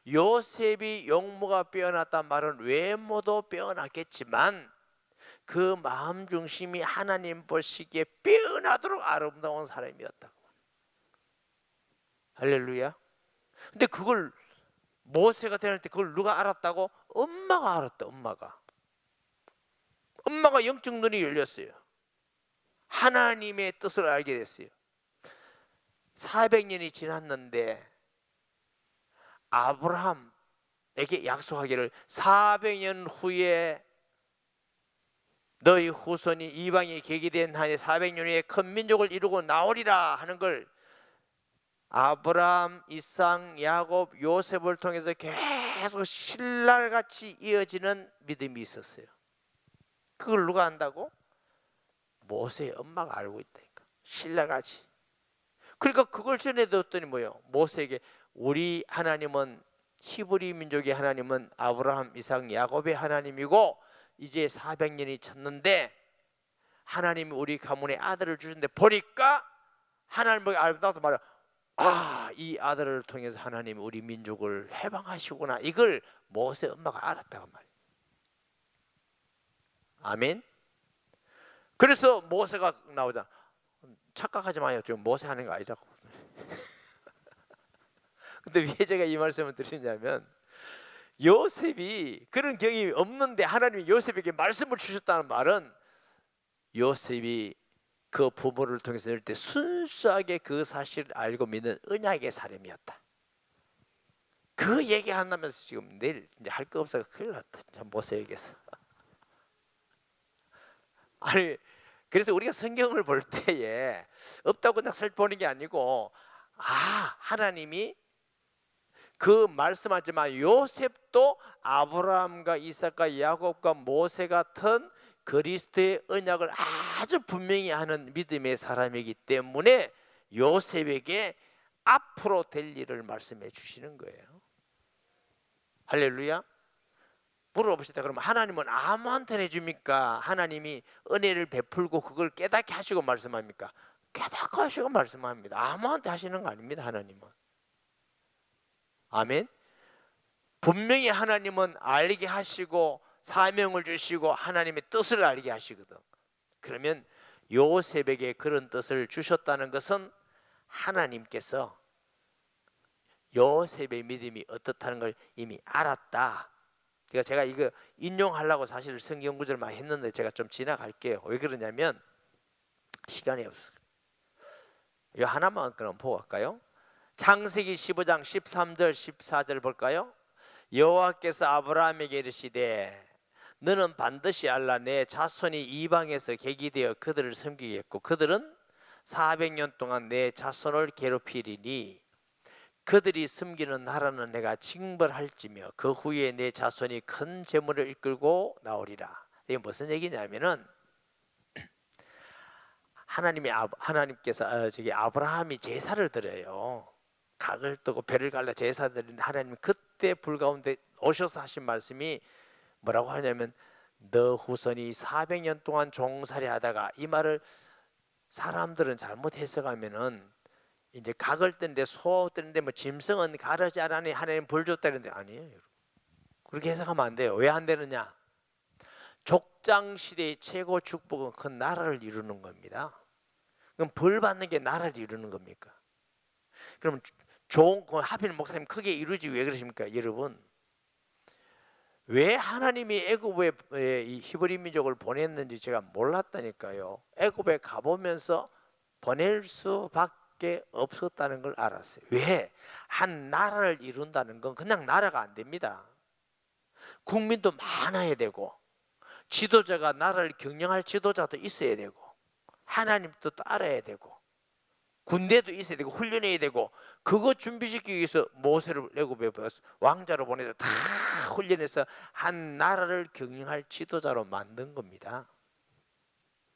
요셉이 용모가 빼어났단 말은 외모도 빼어났겠지만 그 마음 중심이 하나님 보시기에 빼어나도록 아름다운 사람이었다고. 할렐루야. 근데 그걸 모세가 태어날 때 그걸 누가 알았다고? 엄마가 알았다. 엄마가 영적 눈이 열렸어요. 하나님의 뜻을 알게 됐어요. 400년이 지났는데 아브라함에게 약속하기를 400년 후에 너희 후손이 이방이 계기된 한해 400년 후에 큰 민족을 이루고 나오리라 하는 걸 아브라함, 이삭, 야곱, 요셉을 통해서 계속 신랄같이 이어지는 믿음이 있었어요. 그걸 누가 안다고? 모세의 엄마가 알고 있다니까. 신랄같이. 그러니까 그걸 전해줬더니 뭐예요? 모세에게 우리 하나님은 히브리 민족의 하나님은 아브라함, 이삭, 야곱의 하나님이고 이제 400년이 쳤는데 하나님이 우리 가문에 아들을 주셨는데 보니까 하나님을 알다고 말해요. 아, 이 아들을 통해서 하나님이 우리 민족을 해방하시구나. 이걸 모세 엄마가 알았다고 말이에요. 아멘. 그래서 모세가 나오자. 착각하지 마요. 지금 모세 하는 거 아니라고. 근데 왜 제가 이 말씀을 드리냐면 요셉이 그런 경험이 없는데 하나님이 요셉에게 말씀을 주셨다는 말은 요셉이 그 부모를 통해서 이럴 때 순수하게 그 사실을 알고 믿는 언약의 사람이었다. 그 얘기한다면서 지금 내일 이제 할 거 없어서 큰일 났다. 참 모세에게서. 아니, 그래서 우리가 성경을 볼 때에 없다고 그냥 살펴보는 게 아니고 하나님이 그 말씀하지만 요셉도 아브라함과 이삭과 야곱과 모세 같은 그리스도의 언약을 아주 분명히 하는 믿음의 사람이기 때문에 요셉에게 앞으로 될 일을 말씀해 주시는 거예요. 할렐루야. 물어보시다 그러면 하나님은 아무한테나 해줍니까? 하나님이 은혜를 베풀고 그걸 깨닫게 하시고 말씀합니까? 깨닫게 하시고 말씀합니다. 아무한테 하시는 거 아닙니다. 하나님은. 아멘. 분명히 하나님은 알게 하시고 사명을 주시고 하나님의 뜻을 알게 하시거든. 그러면 요셉에게 그런 뜻을 주셨다는 것은 하나님께서 요셉의 믿음이 어떻다는 걸 이미 알았다. 제가 이거 인용하려고 사실 성경 구절을 많이 했는데 제가 좀 지나갈게요. 왜 그러냐면 시간이 없어요. 이거 하나만 그럼 보고 갈까요? 창세기 15장 13절 14절 볼까요? 여호와께서 아브라함에게 이르시되 너는 반드시 알라 내 자손이 이방에서 계기되어 그들을 섬기겠고 그들은 400년 동안 내 자손을 괴롭히리니 그들이 섬기는 나라는 내가 징벌할지며 그 후에 내 자손이 큰 재물을 이끌고 나오리라. 이게 무슨 얘기냐면은 하나님께서 아브라함이 제사를 드려요. 각을 뜨고 배를 갈라 제사 드리는 하나님 그때 불가운데 오셔서 하신 말씀이 뭐라고 하냐면 너 후손이 400년 동안 종살이 하다가 이 말을 사람들은 잘못 해석하면은 이제 각을 뜨는데 소 뜨는데 뭐 짐승은 가르지 않으니 하나님 벌 줬다는데 아니에요. 그렇게 해석하면 안 돼요. 왜 안 되느냐? 족장 시대의 최고 축복은 그 나라를 이루는 겁니다. 그럼 벌 받는 게 나라를 이루는 겁니까? 그럼 좋은 거 하필 목사님 크게 이루지 왜 그러십니까? 여러분, 왜 하나님이 애굽에 이 히브리 민족을 보냈는지 제가 몰랐다니까요. 애굽에 가보면서 보낼 수밖에 없었다는 걸 알았어요. 왜? 한 나라를 이룬다는 건 그냥 나라가 안 됩니다. 국민도 많아야 되고, 지도자가 나라를 경영할 지도자도 있어야 되고, 하나님도 따라야 되고, 군대도 있어야 되고, 훈련해야 되고, 그거 준비시키기 위해서 모세를 애굽에 왕자로 보내서 다 훈련해서 한 나라를 경영할 지도자로 만든 겁니다.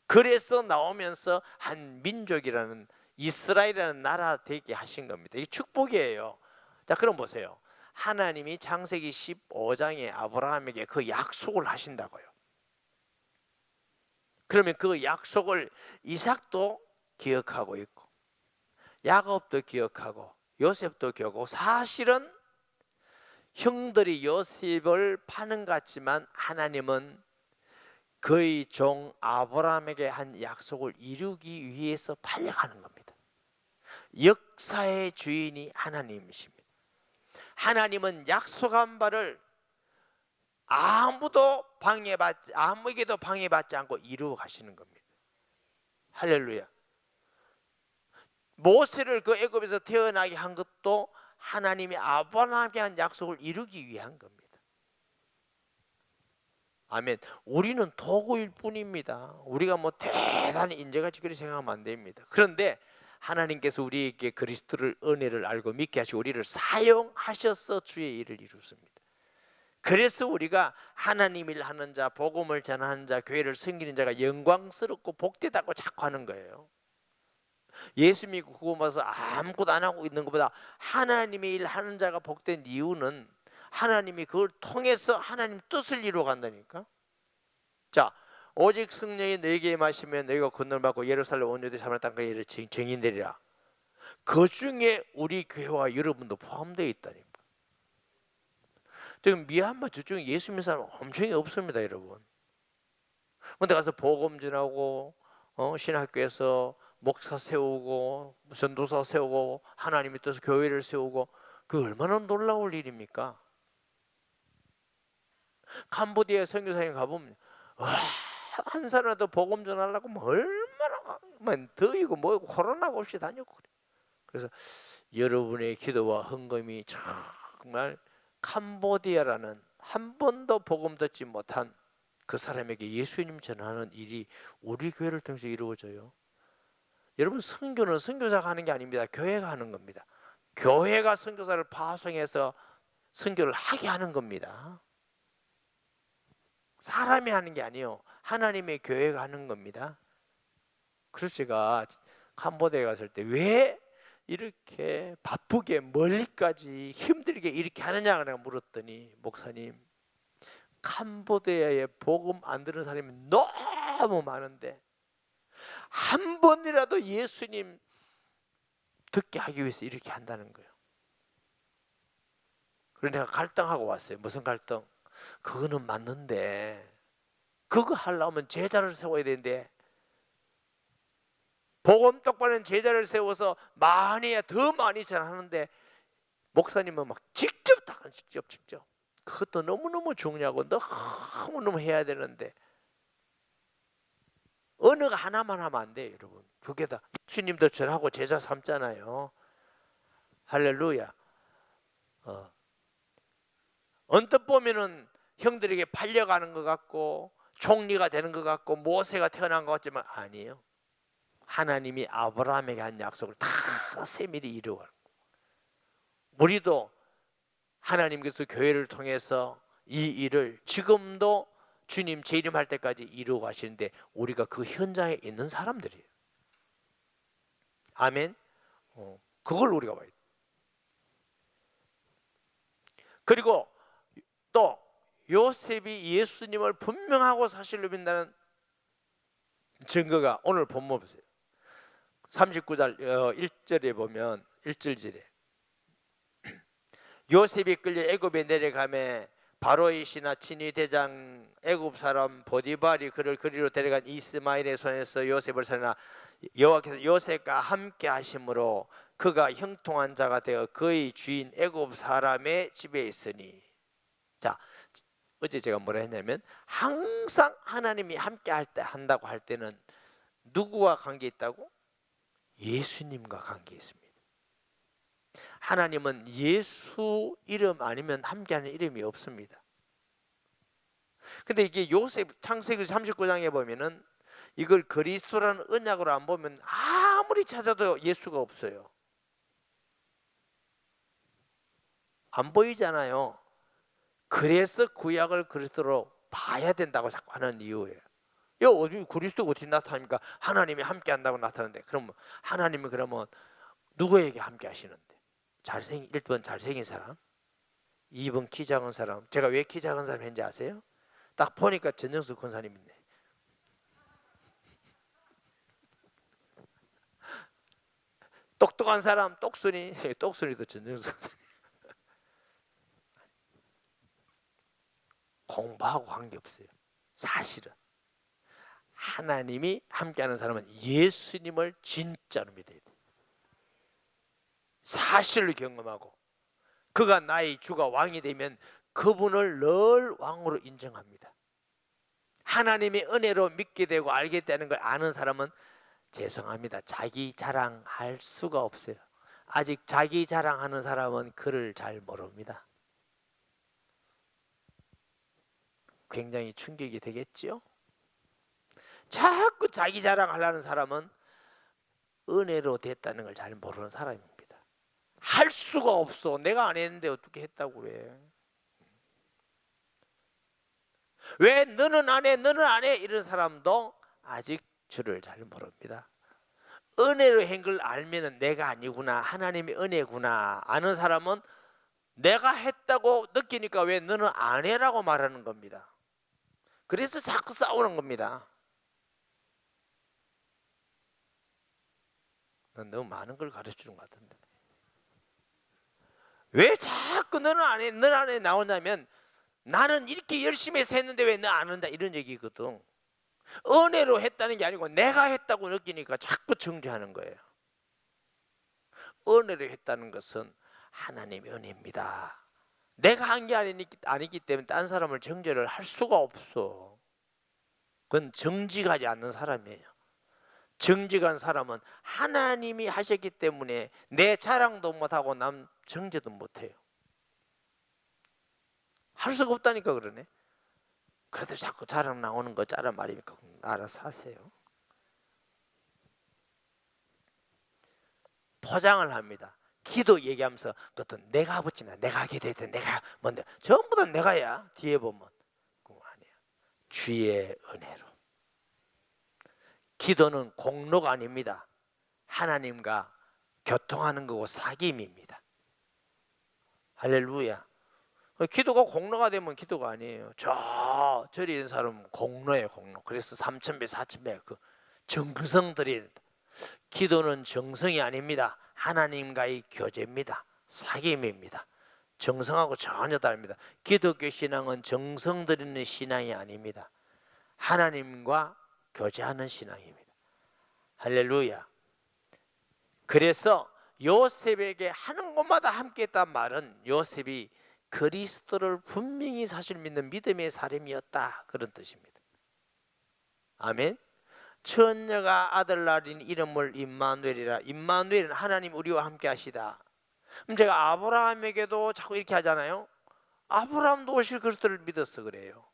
그래서 나오면서 한 민족이라는, 이스라엘이라는 나라 되게 하신 겁니다. 이게 축복이에요. 자, 그럼 보세요. 하나님이 창세기 15장에 아브라함에게 그 약속을 하신다고요. 그러면 그 약속을 이삭도 기억하고 있고, 야곱도 기억하고, 요셉도 기억하고, 사실은 형들이 요셉을 파는 것 같지만 하나님은 그의 종 아브라함에게 한 약속을 이루기 위해서 팔려가는 겁니다. 역사의 주인이 하나님이십니다. 하나님은 약속한 바를 아무에게도 방해받지 않고 이루어 가시는 겁니다. 할렐루야. 모세를 그 애굽에서 태어나게 한 것도 하나님이 아브라함에게 한 약속을 이루기 위한 겁니다. 아멘. 우리는 도구일 뿐입니다. 우리가 뭐 대단히 인재같이 그렇게 생각하면 안 됩니다. 그런데 하나님께서 우리에게 그리스도를, 은혜를 알고 믿게 하시고 우리를 사용하셔서 주의 일을 이루습니다. 그래서 우리가 하나님 일 하는 자, 복음을 전하는 자, 교회를 섬기는 자가 영광스럽고 복되다고 자꾸 하는 거예요. 예수 믿고 구원 받아서 아무것도 안 하고 있는 것보다 하나님의 일 하는 자가 복된 이유는 하나님이 그걸 통해서 하나님 뜻을 이루어 간다니까. 자, 오직 성령이 너에게 임하시면 너희가 권능을 받고 예루살렘 온 유대 사마리아 땅까지 증인되리라. 그 중에 우리 교회와 여러분도 포함되어 있다니까. 지금 미얀마 저쪽에 예수 믿는 사람 엄청 없습니다, 여러분. 근데 가서 복음 전하고 신학교에서 목사 세우고 전도사 세우고 하나님의 뜻을 교회를 세우고, 그 얼마나 놀라울 일입니까? 캄보디아 선교사님 가보면 한 사람도 복음 전하려고 얼마나 더위고 뭐고 코로나가 없이 다녔고 그래. 그래서 여러분의 기도와 헌금이 정말 캄보디아라는 한 번도 복음 듣지 못한 그 사람에게 예수님 전하는 일이 우리 교회를 통해서 이루어져요. 여러분, 선교는 선교사가 하는 게 아닙니다. 교회가 하는 겁니다. 교회가 선교사를 파송해서 선교를 하게 하는 겁니다. 사람이 하는 게 아니에요. 하나님의 교회가 하는 겁니다. 그래서 제가 캄보디아에 갔을 때 왜 이렇게 바쁘게 멀리까지 힘들게 이렇게 하느냐고 내가 물었더니, 목사님, 캄보디아에 복음 안 들은 사람이 너무 많은데 한 번이라도 예수님 듣게 하기 위해서 이렇게 한다는 거예요. 그래서 내가 갈등하고 왔어요. 무슨 갈등? 그거는 맞는데 그거 하려면 제자를 세워야 되는데, 복음 똑바로 하는 제자를 세워서 더 많이 전하는데 목사님은 막 직접 그것도 너무너무 중요하고 너무너무 해야 되는데 어느 하나만 하면 안 돼요, 여러분. 그게 다 예수님도 전하고 제자 삼잖아요. 할렐루야. 언뜻 보면은 형들에게 팔려가는 것 같고 총리가 되는 것 같고 모세가 태어난 것 같지만 아니에요. 하나님이 아브라함에게 한 약속을 다 세밀히 이루어가는 거예요. 우리도 하나님께서 교회를 통해서 이 일을 지금도 주님 재림할 때까지 이루어 가시는데 우리가 그 현장에 있는 사람들이에요. 아멘. 그걸 우리가 봐야 돼. 그리고 또 요셉이 예수님을 분명하고 사실로 믿는다는 증거가 오늘 본문 보세요. 39절 1절에 보면 1절에 요셉이 끌려 애굽에 내려가매 바로의 신하 친위 대장 애굽 사람 보디발이 그를 그리로 데려간 이스마엘의 손에서 요셉을 살리나 여호와께서 요셉과 함께 하심으로 그가 형통한 자가 되어 그의 주인 애굽 사람의 집에 있으니. 자, 어제 제가 뭐라 했냐면 항상 하나님이 함께 한다고 할 때는 누구와 관계 있다고? 예수님과 관계 있습니다. 하나님은 예수 이름 아니면 함께하는 이름이 없습니다. 근데 이게 요셉 창세기 39장에 보면은 이걸 그리스도라는 언약으로 안 보면 아무리 찾아도 예수가 없어요. 안 보이잖아요. 그래서 구약을 그리스도로 봐야 된다고 자꾸 하는 이유예요. 어디 그리스도가 어떻게 나타납니까? 하나님이 함께 한다고 나타나는데, 그럼 하나님이 그러면 누구에게 함께 하시는데? 1번 잘생긴 사람, 2번 키 작은 사람. 제가 왜 키 작은 사람 했는지 아세요? 딱 보니까 전정수 권사님 있네. 똑똑한 사람, 똑순이. 똑순이도 전정수 권사님. 공부하고 관계없어요. 사실은 하나님이 함께하는 사람은 예수님을 진짜로 믿어야 돼요. 사실을 경험하고 그가 나의 주가 왕이 되면 그분을 늘 왕으로 인정합니다. 하나님의 은혜로 믿게 되고 알게 되는 걸 아는 사람은 죄송합니다, 자기 자랑할 수가 없어요. 아직 자기 자랑하는 사람은 그를 잘 모릅니다. 굉장히 충격이 되겠죠? 자꾸 자기 자랑하려는 사람은 은혜로 됐다는 걸 잘 모르는 사람입니다. 할 수가 없어. 내가 안 했는데 어떻게 했다고 그래. 왜 너는 안 해, 너는 안 해, 이런 사람도 아직 주를 잘 모릅니다. 은혜로 한 걸 알면 내가 아니구나, 하나님의 은혜구나 아는 사람은 내가 했다고 느끼니까 왜 너는 안 해라고 말하는 겁니다. 그래서 자꾸 싸우는 겁니다. 난 너무 많은 걸 가르치는 것 같은데. 왜 자꾸 너는 안 해, 너는 안 해 나오냐면 나는 이렇게 열심히 해서 했는데 왜 너 안 한다, 이런 얘기거든. 은혜로 했다는 게 아니고 내가 했다고 느끼니까 자꾸 정죄하는 거예요. 은혜로 했다는 것은 하나님의 은혜입니다. 내가 한 게 아니기 때문에 딴 사람을 정죄를 할 수가 없어. 그건 정직하지 않는 사람이에요. 정직한 사람은 하나님이 하셨기 때문에 내 자랑도 못하고 남 정죄도 못해요. 할 수가 없다니까 그러네. 그래도 자꾸 자랑 나오는 거 짜란 말이니까 알아서 하세요. 포장을 합니다. 기도 얘기하면서 그것도 내가 붙이나, 내가 기도할 때 내가 뭔데, 전부 다 내가야. 뒤에 보면 그거 아니야. 주의 은혜로. 기도는 공로가 아닙니다. 하나님과 교통하는 거고 사귐입니다. 할렐루야. 기도가 공로가 되면 기도가 아니에요. 저리 있는 사람은 공로예요, 공로. 그래서 3,000배, 4,000배 그 정성 드려야 된다. 기도는 정성이 아닙니다. 하나님과의 교제입니다. 사귐입니다. 정성하고 전혀 다릅니다. 기독교 신앙은 정성 드리는 신앙이 아닙니다. 하나님과 교제하는 신앙입니다. 할렐루야. 그래서 요셉에게 하는 곳마다 함께 했단 말은 요셉이 그리스도를 분명히 사실 믿는 믿음의 사람이었다, 그런 뜻입니다. 아멘. 처녀가 아들 낳은 이름을 임마누엘이라. 임마누엘은 하나님 우리와 함께 하시다. 그럼 제가 아브라함에게도 자꾸 이렇게 하잖아요. 아브라함도 오실 그리스도를 믿었어 그래요.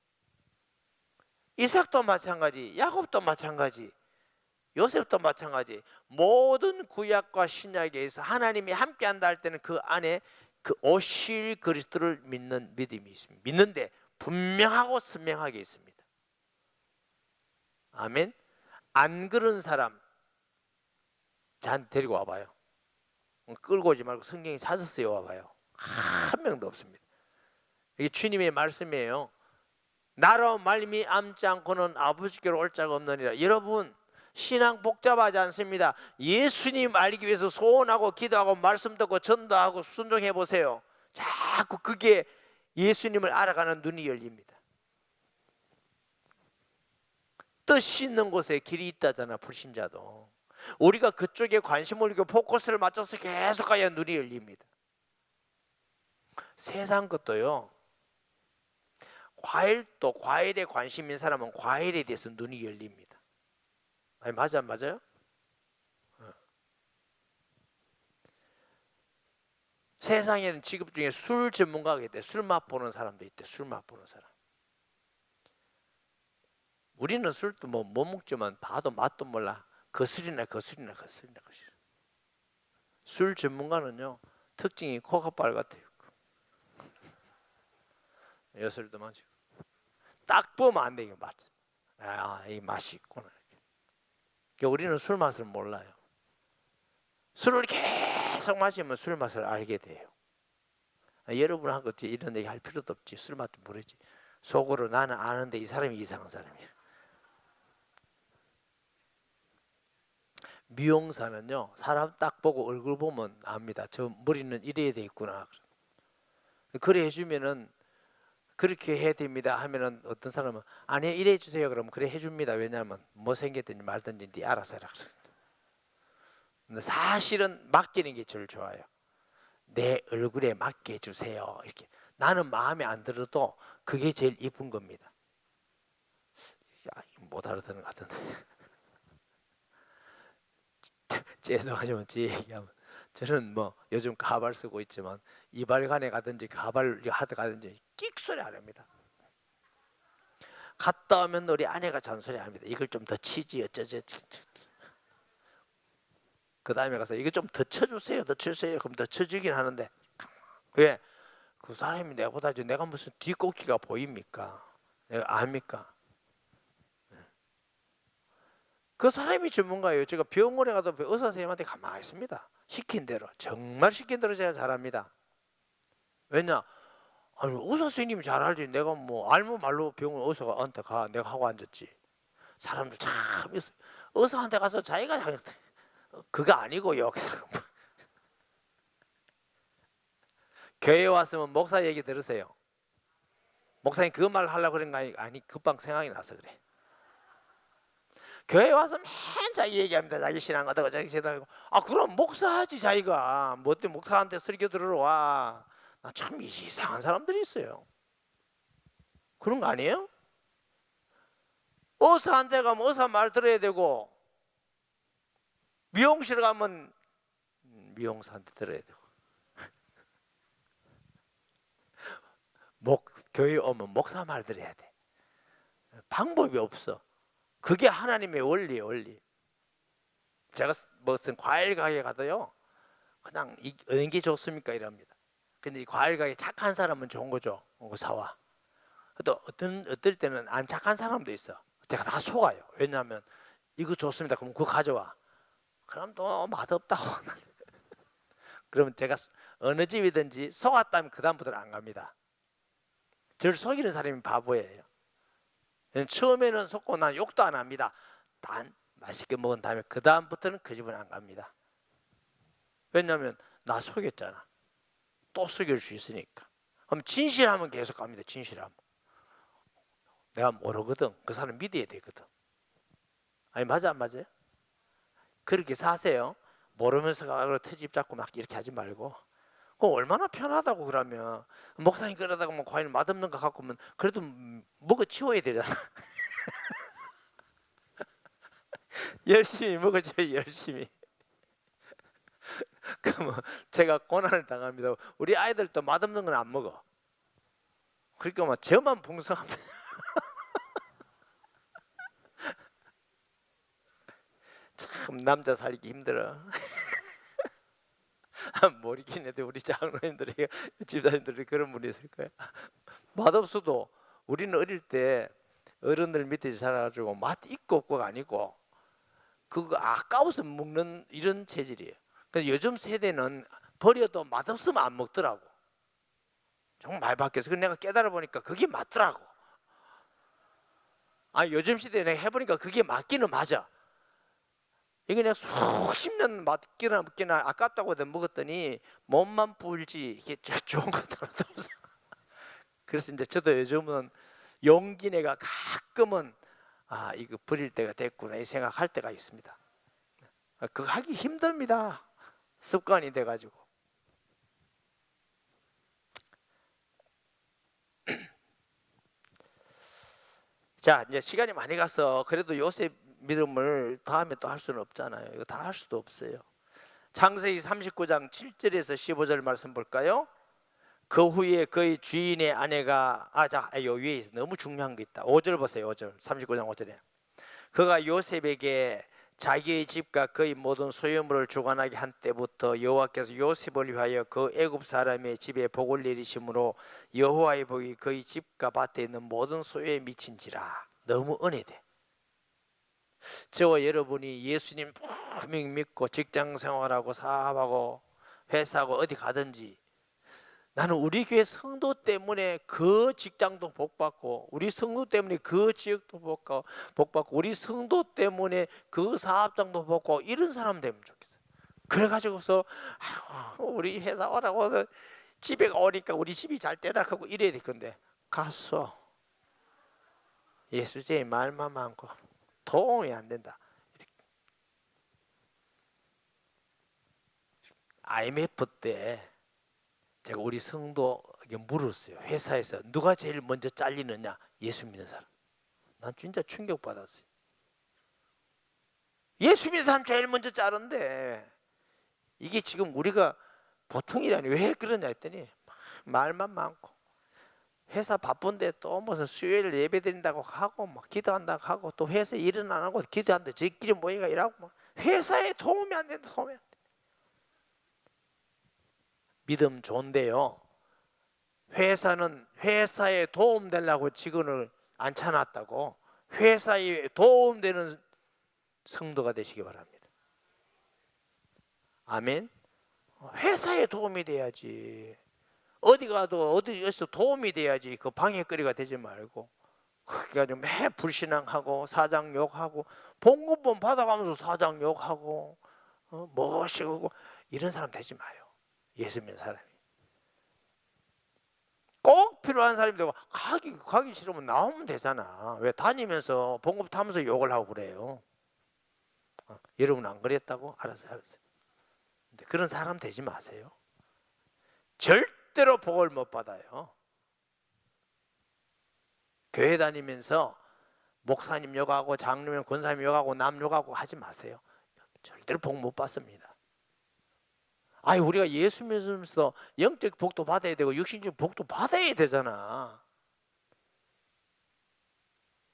이삭도 마찬가지, 야곱도 마찬가지, 요셉도 마찬가지. 모든 구약과 신약에서 하나님이 함께한다 할 때는 그 안에 그 오실 그리스도를 믿는 믿음이 있습니다. 믿는데 분명하고 선명하게 있습니다. 아멘. 안 그런 사람 저한테 데리고 와봐요. 끌고 오지 말고 성경에 찾았어요 와봐요. 한 명도 없습니다. 이게 주님의 말씀이에요. 나로 말미암지 않고는 아버지께로 올 자가 없느니라. 여러분, 신앙 복잡하지 않습니다. 예수님 알기 위해서 소원하고 기도하고 말씀 듣고 전도하고 순종해 보세요. 자꾸 그게 예수님을 알아가는 눈이 열립니다. 뜻이 있는 곳에 길이 있다잖아, 불신자도. 우리가 그쪽에 관심 올리고 포커스를 맞춰서 계속 가야 눈이 열립니다. 세상 것도요, 과일도 과일에 관심 있는 사람은 과일에 대해서 눈이 열립니다. 아니, 맞아, 맞아요? 세상에는 직업 중에 술 전문가가 있대. 술 맛보는 사람도 있대. 술 맛보는 사람. 우리는 술도 못 먹지만 봐도 맛도 몰라. 거슬리나. 술 전문가는요, 특징이 코가 빨갛대요. 여술도 마시고 딱 보면 안 돼. 이거 맛. 이 맛이 있구나. 그러니까 우리는 술 맛을 몰라요. 술을 계속 마시면 술 맛을 알게 돼요. 여러분하고 이런 얘기 할 필요도 없지. 술 맛도 모르지. 속으로 나는 아는데 이 사람이 이상한 사람이야. 미용사는요, 사람 딱 보고 얼굴 보면 압니다. 저 머리는 이래야 돼 있구나. 그래 해주면은, 그렇게 해야 됩니다 하면은 어떤 사람은 아니 이래 해주세요 그러면 그래 해줍니다. 왜냐하면 뭐 생겼든지 말든지 네 알아서 해라. 근데 사실은 맡기는 게 제일 좋아요. 내 얼굴에 맡게 해주세요. 이렇게 나는 마음에 안 들어도 그게 제일 이쁜 겁니다. 못 알아듣는 것 같은데. 죄송하지만 제 얘기하면 저는 뭐 요즘 가발 쓰고 있지만 이발관에 가든지 가발 하다 가든지 끽소리 안 합니다. 갔다 오면 우리 아내가 잔소리 합니다. 이걸 좀 더 치지 어쩌지. 그 다음에 가서 이거 좀 더 쳐주세요. 더 쳐주세요. 그럼 더 쳐주긴 하는데 왜? 그 사람이 내보다 내가 무슨 뒷꼭지가 보입니까? 내가 압니까? 그 사람이 전문가예요. 제가 병원에 가도 의사 선생님한테 가만히 있습니다. 시킨 대로, 정말 시킨 대로 제가 잘합니다. 왜냐? 아니, 의사 선생님이 잘 알지. 내가 뭐 알면 말로 병원 의사한테 가. 내가 하고 앉았지. 사람들 참 있어요. 의사한테 가서 자기가 그거 아니고요. 교회 왔으면 목사 얘기 들으세요. 목사님 그 말 하려고 그런 거 아니 금방 생각이 나서 그래. 교회 와서 맨 자기 얘기합니다. 자기 신앙 어떠고 자기 신앙이고. 그럼 목사하지 자기가. 뭐 때문에 목사한테 설교 들으러 와. 나 참 이상한 사람들이 있어요. 그런 거 아니에요? 의사한테 가면 의사 말 들어야 되고 미용실 가면 미용사한테 들어야 되고 교회 오면 목사 말 들어야 돼. 방법이 없어. 그게 하나님의 원리예요, 원리. 제가 무슨 과일 가게 가도요, 그냥 어느 게 좋습니까? 이럽니다. 근데 이 과일 가게 착한 사람은 좋은 거죠. 그거 사와. 또 어떨 때는 안 착한 사람도 있어. 제가 다 속아요. 왜냐하면 이거 좋습니다. 그럼 그거 가져와. 그럼 또 맛없다고. 그러면 제가 어느 집이든지 속았다면 그 다음부터는 안 갑니다. 저를 속이는 사람이 바보예요. 처음에는 속고 난 욕도 안 합니다. 단 맛있게 먹은 다음에 그 다음부터는 그 집은 안 갑니다. 왜냐하면 나 속였잖아. 또 속일 수 있으니까. 그럼 진실하면 계속 갑니다. 진실하면. 내가 모르거든. 그 사람 믿어야 되거든. 아니 맞아 안 맞아요? 그렇게 사세요. 모르면서 가서 트집 잡고 막 이렇게 하지 말고. 그거 얼마나 편하다고. 그러면 목사님 그러다가 뭐 과일 맛없는 거 갖고 오면 그래도 먹어 치워야 되잖아. 열심히 먹어줘요. 열심히. 그러면 제가 고난을 당합니다. 우리 아이들도 맛없는 건 안 먹어. 그러니까 막 저만 풍성합니다. 참 남자 살기 힘들어. 모르긴 해도 우리 장로님들이 집사님들이 그런 분이 있을 거야. 맛없어도 우리는 어릴 때 어른들 밑에 살아가지고 맛 있고 없고가 아니고 그거 아까워서 먹는 이런 체질이에요. 근데 요즘 세대는 버려도 맛없으면 안 먹더라고. 정말 많이 바뀌었어. 그래서 내가 깨달아 보니까 그게 맞더라고. 요즘 시대에 내가 해보니까 그게 맞기는 맞아. 이게 내가 수십 년 맞기나 먹기나 아깝다고 먹었더니 몸만 불지 이게 좋은 것도 없어. 그래서 이제 저도 요즘은 용기 내가 가끔은 이거 버릴 때가 됐구나 이 생각할 때가 있습니다. 그거 하기 힘듭니다. 습관이 돼가지고. 자, 이제 시간이 많이 가서 그래도 요셉 믿음을 다음에 또 할 수는 없잖아요. 이거 다 할 수도 없어요. 창세기 39장 7절에서 15절 말씀 볼까요? 그 후에 그의 주인의 아내가 요 위에 너무 중요한 게 있다. 5절 보세요. 5절 39장 5절에 그가 요셉에게 자기의 집과 그의 모든 소유물을 주관하게 한 때부터 여호와께서 요셉을 위하여 그 애굽 사람의 집에 복을 내리심으로 여호와의 복이 그의 집과 밭에 있는 모든 소유에 미친지라. 너무 은혜돼. 저와 여러분이 예수님 분명히 믿고 직장 생활하고 사업하고 회사하고 어디 가든지 나는 우리 교회 성도 때문에 그 직장도 복받고 우리 성도 때문에 그 지역도 복받고 우리 성도 때문에 그 사업장도 복받고 이런 사람 되면 좋겠어요. 그래가지고서 우리 회사 오라고 집에 오니까 우리 집이 잘 떼달하고 이래야 될 건데 갔어. 예수제의 말만 많고 도움이 안 된다. IMF 때 제가 우리 성도에게 물었어요. 회사에서 누가 제일 먼저 잘리느냐? 예수 믿는 사람. 난 진짜 충격받았어요. 예수 믿는 사람 제일 먼저 자른데 이게 지금 우리가 보통이라니 왜 그러냐 했더니 말만 많고 회사 바쁜데 또 무슨 수요일 예배 드린다고 하고 막 기도한다고 하고 또 회사 일은 안 하고 기도한다 저희끼리 모이가 일하고 막 회사에 도움이 안 된다. 도움이 안 돼. 믿음 좋은데요. 회사는 회사에 도움되려고 직원을 앉혀놨다고 회사에 도움되는 성도가 되시기 바랍니다. 아멘. 회사에 도움이 돼야지. 어디 가도 어디에서 도움이 돼야지. 그 방해거리가 되지 말고 그러니까 매 불신앙하고 사장 욕하고 봉급번 받아가면서 사장 욕하고 멋있고 이런 사람 되지 마요. 예수 믿는 사람이 꼭 필요한 사람이 되고 가기 싫으면 나오면 되잖아. 왜 다니면서 봉급 타면서 욕을 하고 그래요? 여러분 안 그랬다고? 알았어요. 근데 그런 사람 되지 마세요. 절대로 복을 못 받아요. 교회 다니면서 목사님 욕하고 장로님 권사님 욕하고 남 욕하고 하지 마세요. 절대로 복 못 받습니다. 우리가 예수 믿으면서 영적 복도 받아야 되고 육신적 복도 받아야 되잖아.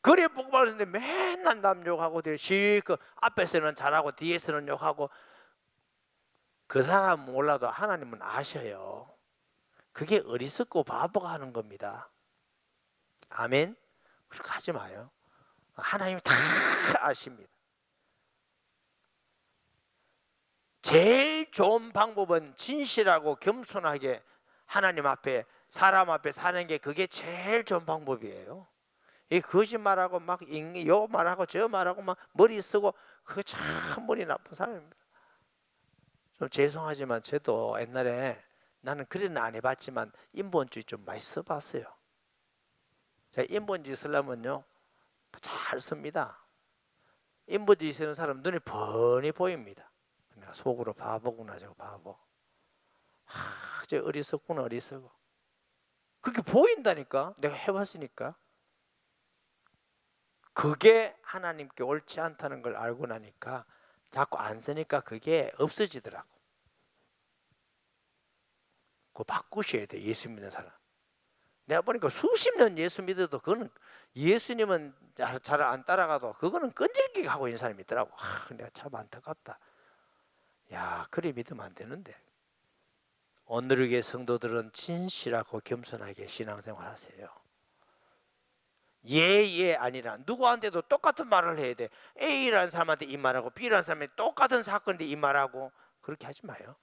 그래 복 받았는데 맨날 남 욕하고 그 앞에서는 잘하고 뒤에서는 욕하고 그 사람 몰라도 하나님은 아셔요. 그게 어리석고 바보가 하는 겁니다. 아멘. 그렇게 하지 마요. 하나님 다 아십니다. 제일 좋은 방법은 진실하고 겸손하게 하나님 앞에 사람 앞에 사는 게 그게 제일 좋은 방법이에요. 이 거짓말하고 막 요 말하고 저 말하고 막 머리 쓰고 그거 참 머리 나쁜 사람입니다. 좀 죄송하지만 저도 옛날에 나는 그래는 안 해봤지만 인본주의 좀 많이 써봤어요. 제가 인본주의 쓰려면요 잘 씁니다. 인본주의 쓰는 사람 눈이 뻔히 보입니다. 내가 속으로 바보구나 저 바보. 저 어리석구나 어리석어. 그게 보인다니까. 내가 해봤으니까. 그게 하나님께 옳지 않다는 걸 알고 나니까 자꾸 안 쓰니까 그게 없어지더라고. 그거 바꾸셔야 돼. 예수 믿는 사람. 내가 보니까 수십 년 예수 믿어도 그거는 예수님은 잘 안 따라가도 그거는 끈질기게 하고 있는 사람이 있더라고. 내가 참 안타깝다. 야, 그래 믿으면 안 되는데. 오늘의 교회 성도들은 진실하고 겸손하게 신앙생활 하세요. 예 아니라 누구한테도 똑같은 말을 해야 돼. A라는 사람한테 이 말하고 B라는 사람한테 똑같은 사건인데 이 말하고 그렇게 하지 마요.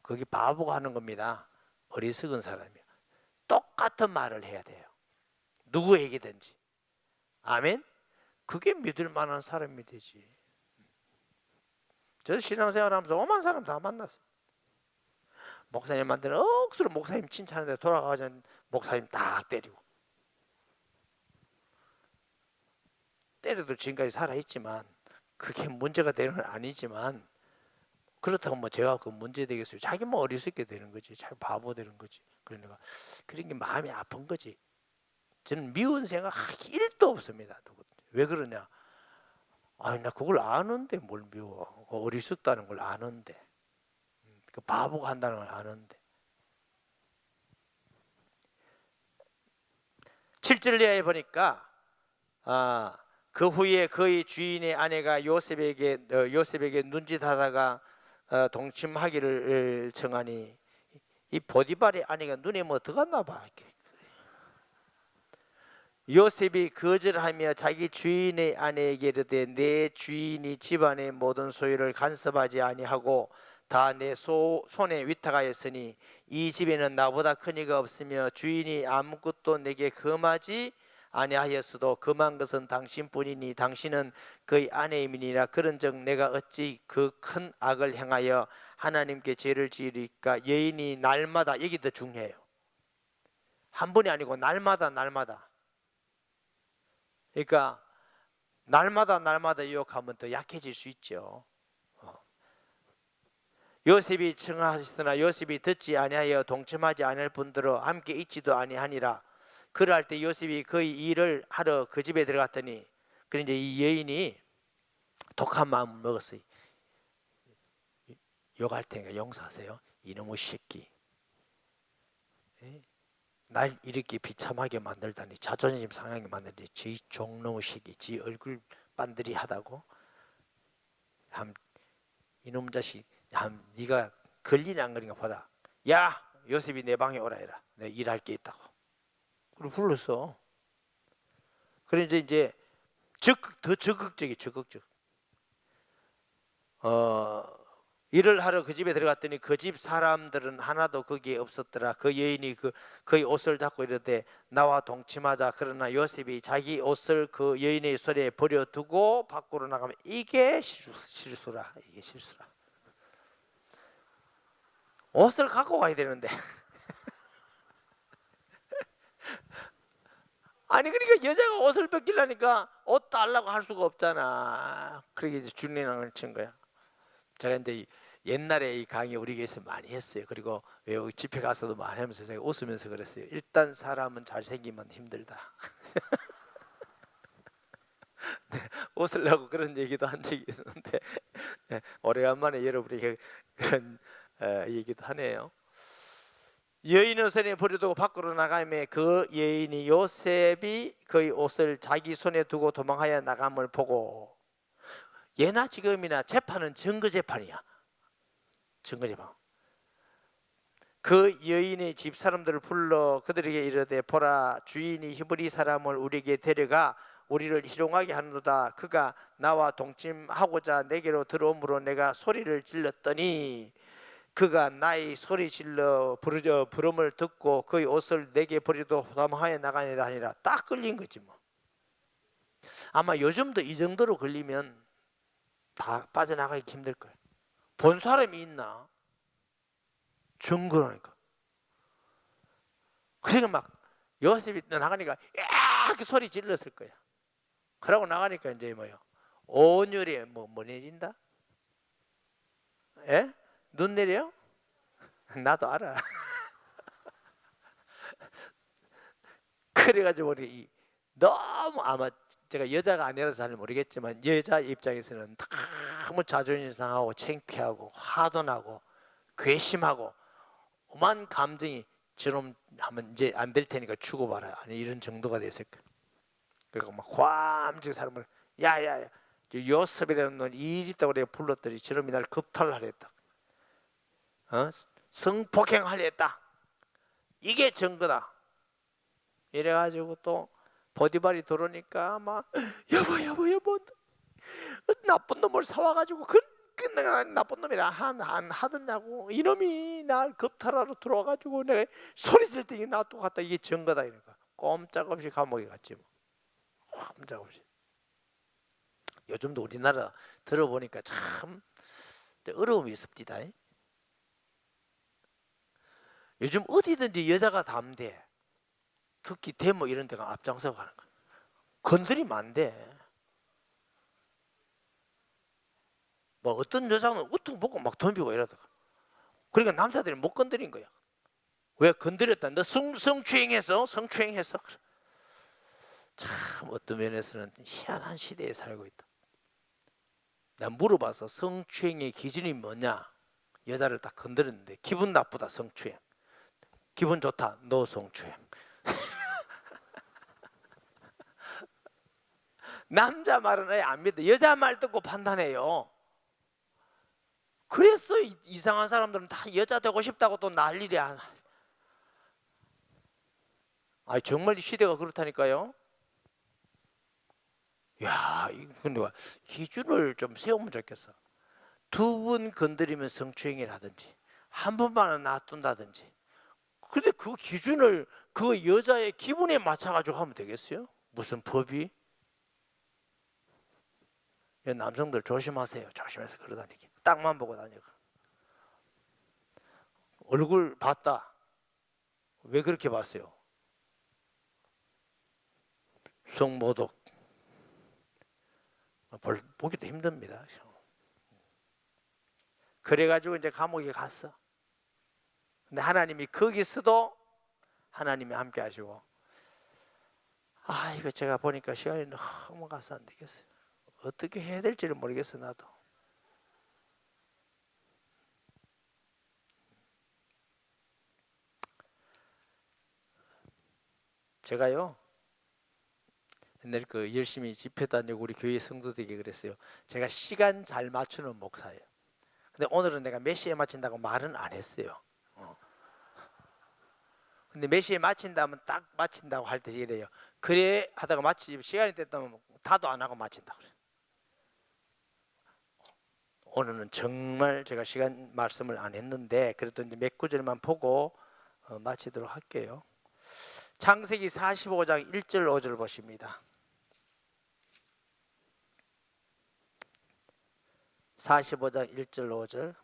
그게 바보가 하는 겁니다. 어리석은 사람이요. 똑같은 말을 해야 돼요. 누구에게든지. 아멘. 그게 믿을 만한 사람이 되지. 저 신앙생활하면서 오만 사람 다 만났어요. 목사님한테는 억수로 목사님 칭찬하는데 돌아가자면 목사님 딱 때리고, 때려도 지금까지 살아있지만 그게 문제가 되는 건 아니지만, 그렇다고 뭐 제가 그 문제 되겠어요? 자기 뭐 어리석게 되는 거지, 자기 바보 되는 거지. 그러니까 그런 게 마음이 아픈 거지. 저는 미운 생각 1도 없습니다. 왜 그러냐? 아니 나 그걸 아는데 뭘 미워? 어리석다는 걸 아는데, 그 바보가 한다는 걸 아는데. 7절 이하에 보니까 그 후에 그의 주인의 아내가 요셉에게 눈짓하다가 동침하기를 청하니, 이 보디발의 아내가 눈에 뭐 들어갔나 봐. 요셉이 거절하며 자기 주인의 아내에게 이르되 내 주인이 집안의 모든 소유를 간섭하지 아니하고 다 내 손에 위탁하였으니 이 집에는 나보다 큰 이가 없으며 주인이 아무것도 내게 금하지 아니하였어도 금한 것은 당신뿐이니 당신은 그의 아내임이니라. 그런즉 내가 어찌 그 큰 악을 행하여 하나님께 죄를 지으리까. 여인이 날마다, 이게 더 중요해요. 한 번이 아니고 날마다. 그러니까 날마다 유혹하면 더 약해질 수 있죠. 요셉이 청하셨으나 요셉이 듣지 아니하여 동침하지 않을 분들로 함께 있지도 아니하니라. 그럴 때 요셉이 그의 일을 하러 그 집에 들어갔더니, 그런데 이 여인이 독한 마음을 먹었어요. 욕할 테니까 용서하세요. 이놈의 새끼, 날 이렇게 비참하게 만들다니, 자존심 상하게 만들다니, 지 종놈의 새끼, 지 얼굴 반들이 하다고. 이놈 자식, 네가 걸리냐 안 걸리냐 보다. 야 요셉이 내 방에 오라 해라. 내가 일할 게 있다고. 그리고 불렀어. 그래서 이제 더 적극적이. 일을 하러 그 집에 들어갔더니 그 집 사람들은 하나도 거기에 없었더라. 그 여인이 그의 옷을 잡고 이르되 나와 동침하자. 그러나 요셉이 자기 옷을 그 여인의 손에 버려두고 밖으로 나가면, 이게 실수라. 옷을 갖고 가야 되는데 아니 그러니까 여자가 옷을 벗기려니까 옷 달라고 할 수가 없잖아. 그러게 이제 준리랑을 친 거야. 제가 이제 옛날에 이 강의 우리 교회에서 많이 했어요. 그리고 집회 가서도 많이 하면서 제가 웃으면서 그랬어요. 일단 사람은 잘생기면 힘들다. 네, 웃으려고 그런 얘기도 한 적이 있는데 네, 오래간만에 여러분이 그런 얘기도 하네요. 여인의 손에 버려두고 밖으로 나가며 그 여인이 요셉이 그의 옷을 자기 손에 두고 도망하여 나감을 보고, 예나 지금이나 재판은 증거재판이야. 증거재판. 그 여인의 집 사람들을 불러 그들에게 이르되 보라, 주인이 히브리 사람을 우리에게 데려가 우리를 희롱하게 하는도다. 그가 나와 동침하고자 내게로 들어오므로 내가 소리를 질렀더니 그가 나의 소리 질러 부름을 듣고 그의 옷을 내게 버리도 도망하여 나가니다 하니라. 딱 걸린 거지 뭐. 아마 요즘도 이 정도로 걸리면 다 빠져나가기 힘들 거예요. 본 사람이 있나? 증거라니까. 그러니까 막 요셉이 나가니까 이렇게 소리 질렀을 거야. 그러고 나가니까 이제 뭐요? 온열에 뭐 내린다? 예? 눈 내려? 나도 알아. 그래가지고 우리 너무, 아마 제가 여자가 아니라서 잘 모르겠지만 여자 입장에서는 너무 자존심 상하고 창피하고 화도 나고 괘씸하고 오만 감정이 저놈 하면 이제 안 될 테니까 죽어봐라, 아니 이런 정도가 됐을 거야. 그리고 막 화엄청 사람을 야야야 요셉이라는 놈 일 있다고 내가 불렀더니 저놈이 날 겁탈하려 했다. 성폭행하려 했다. 이게 증거다. 이래가지고 또 보디발이 들어오니까 막 여보 나쁜 놈을 사와가지고 그 나쁜 놈이라 안 하더냐고. 이놈이 날 겁탈하러 들어와가지고 내가 소리 질 때니 나 똑같다. 이게 증거다. 이러니까 꼼짝없이 감옥에 갔지 뭐. 꼼짝없이. 요즘도 우리나라 들어보니까 참 어려움이 있습니다. 요즘 어디든지 여자가 담대. 특히 데모 이런 데가 앞장서 가는 거야. 건드리면 안 돼. 뭐 어떤 여자는 우퉁 보고 막 덤비고 이러다가. 그러니까 남자들이 못 건드린 거야. 왜 건드렸다? 너 성추행했어? 성추행했어? 참 어떤 면에서는 희한한 시대에 살고 있다. 난 물어봐서 성추행의 기준이 뭐냐? 여자를 딱 건드렸는데 기분 나쁘다 성추행. 기분 좋다 너 성추행. 남자 말은 아예 안 믿어. 여자 말 듣고 판단해요. 그래서 이상한 사람들은 다 여자 되고 싶다고 또 난리야. 아 정말 이 시대가 그렇다니까요. 야, 근데 기준을 좀 세우면 좋겠어. 두 분 건드리면 성추행이라든지 한 번만은 놔둔다든지. 근데 그 기준을 그 여자의 기분에 맞춰가지고 하면 되겠어요? 무슨 법이? 남성들 조심하세요. 조심해서 걸어다니기. 땅만 보고 다니고. 얼굴 봤다. 왜 그렇게 봤어요? 성모독. 보기도 힘듭니다. 그래가지고 이제 감옥에 갔어. 근데 하나님이 거기서도 하나님이 함께 하시고, 아 이거 제가 보니까 시간이 너무 가서 안 되겠어요. 어떻게 해야 될지를 모르겠어 나도. 제가요 옛날 그 열심히 집회 다니고 우리 교회 성도들에게 그랬어요. 제가 시간 잘 맞추는 목사예요. 근데 오늘은 내가 몇 시에 마친다고 말은 안 했어요. 근데 몇 시에 마친다면 딱 마친다고 할 때 이래요. 그래 하다가 마치 시간이 됐다면 다도 안 하고 마친다 그래요. 오늘은 정말 제가 시간 말씀을 안 했는데 그래도 이제 몇 구절만 보고 마치도록 할게요. 창세기 45장 1절 5절 보십니다. 45장 1절 5절.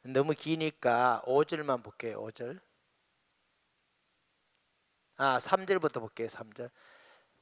너무 기니까 5절만 볼게요. 5절. 3절부터 볼게요. 3절.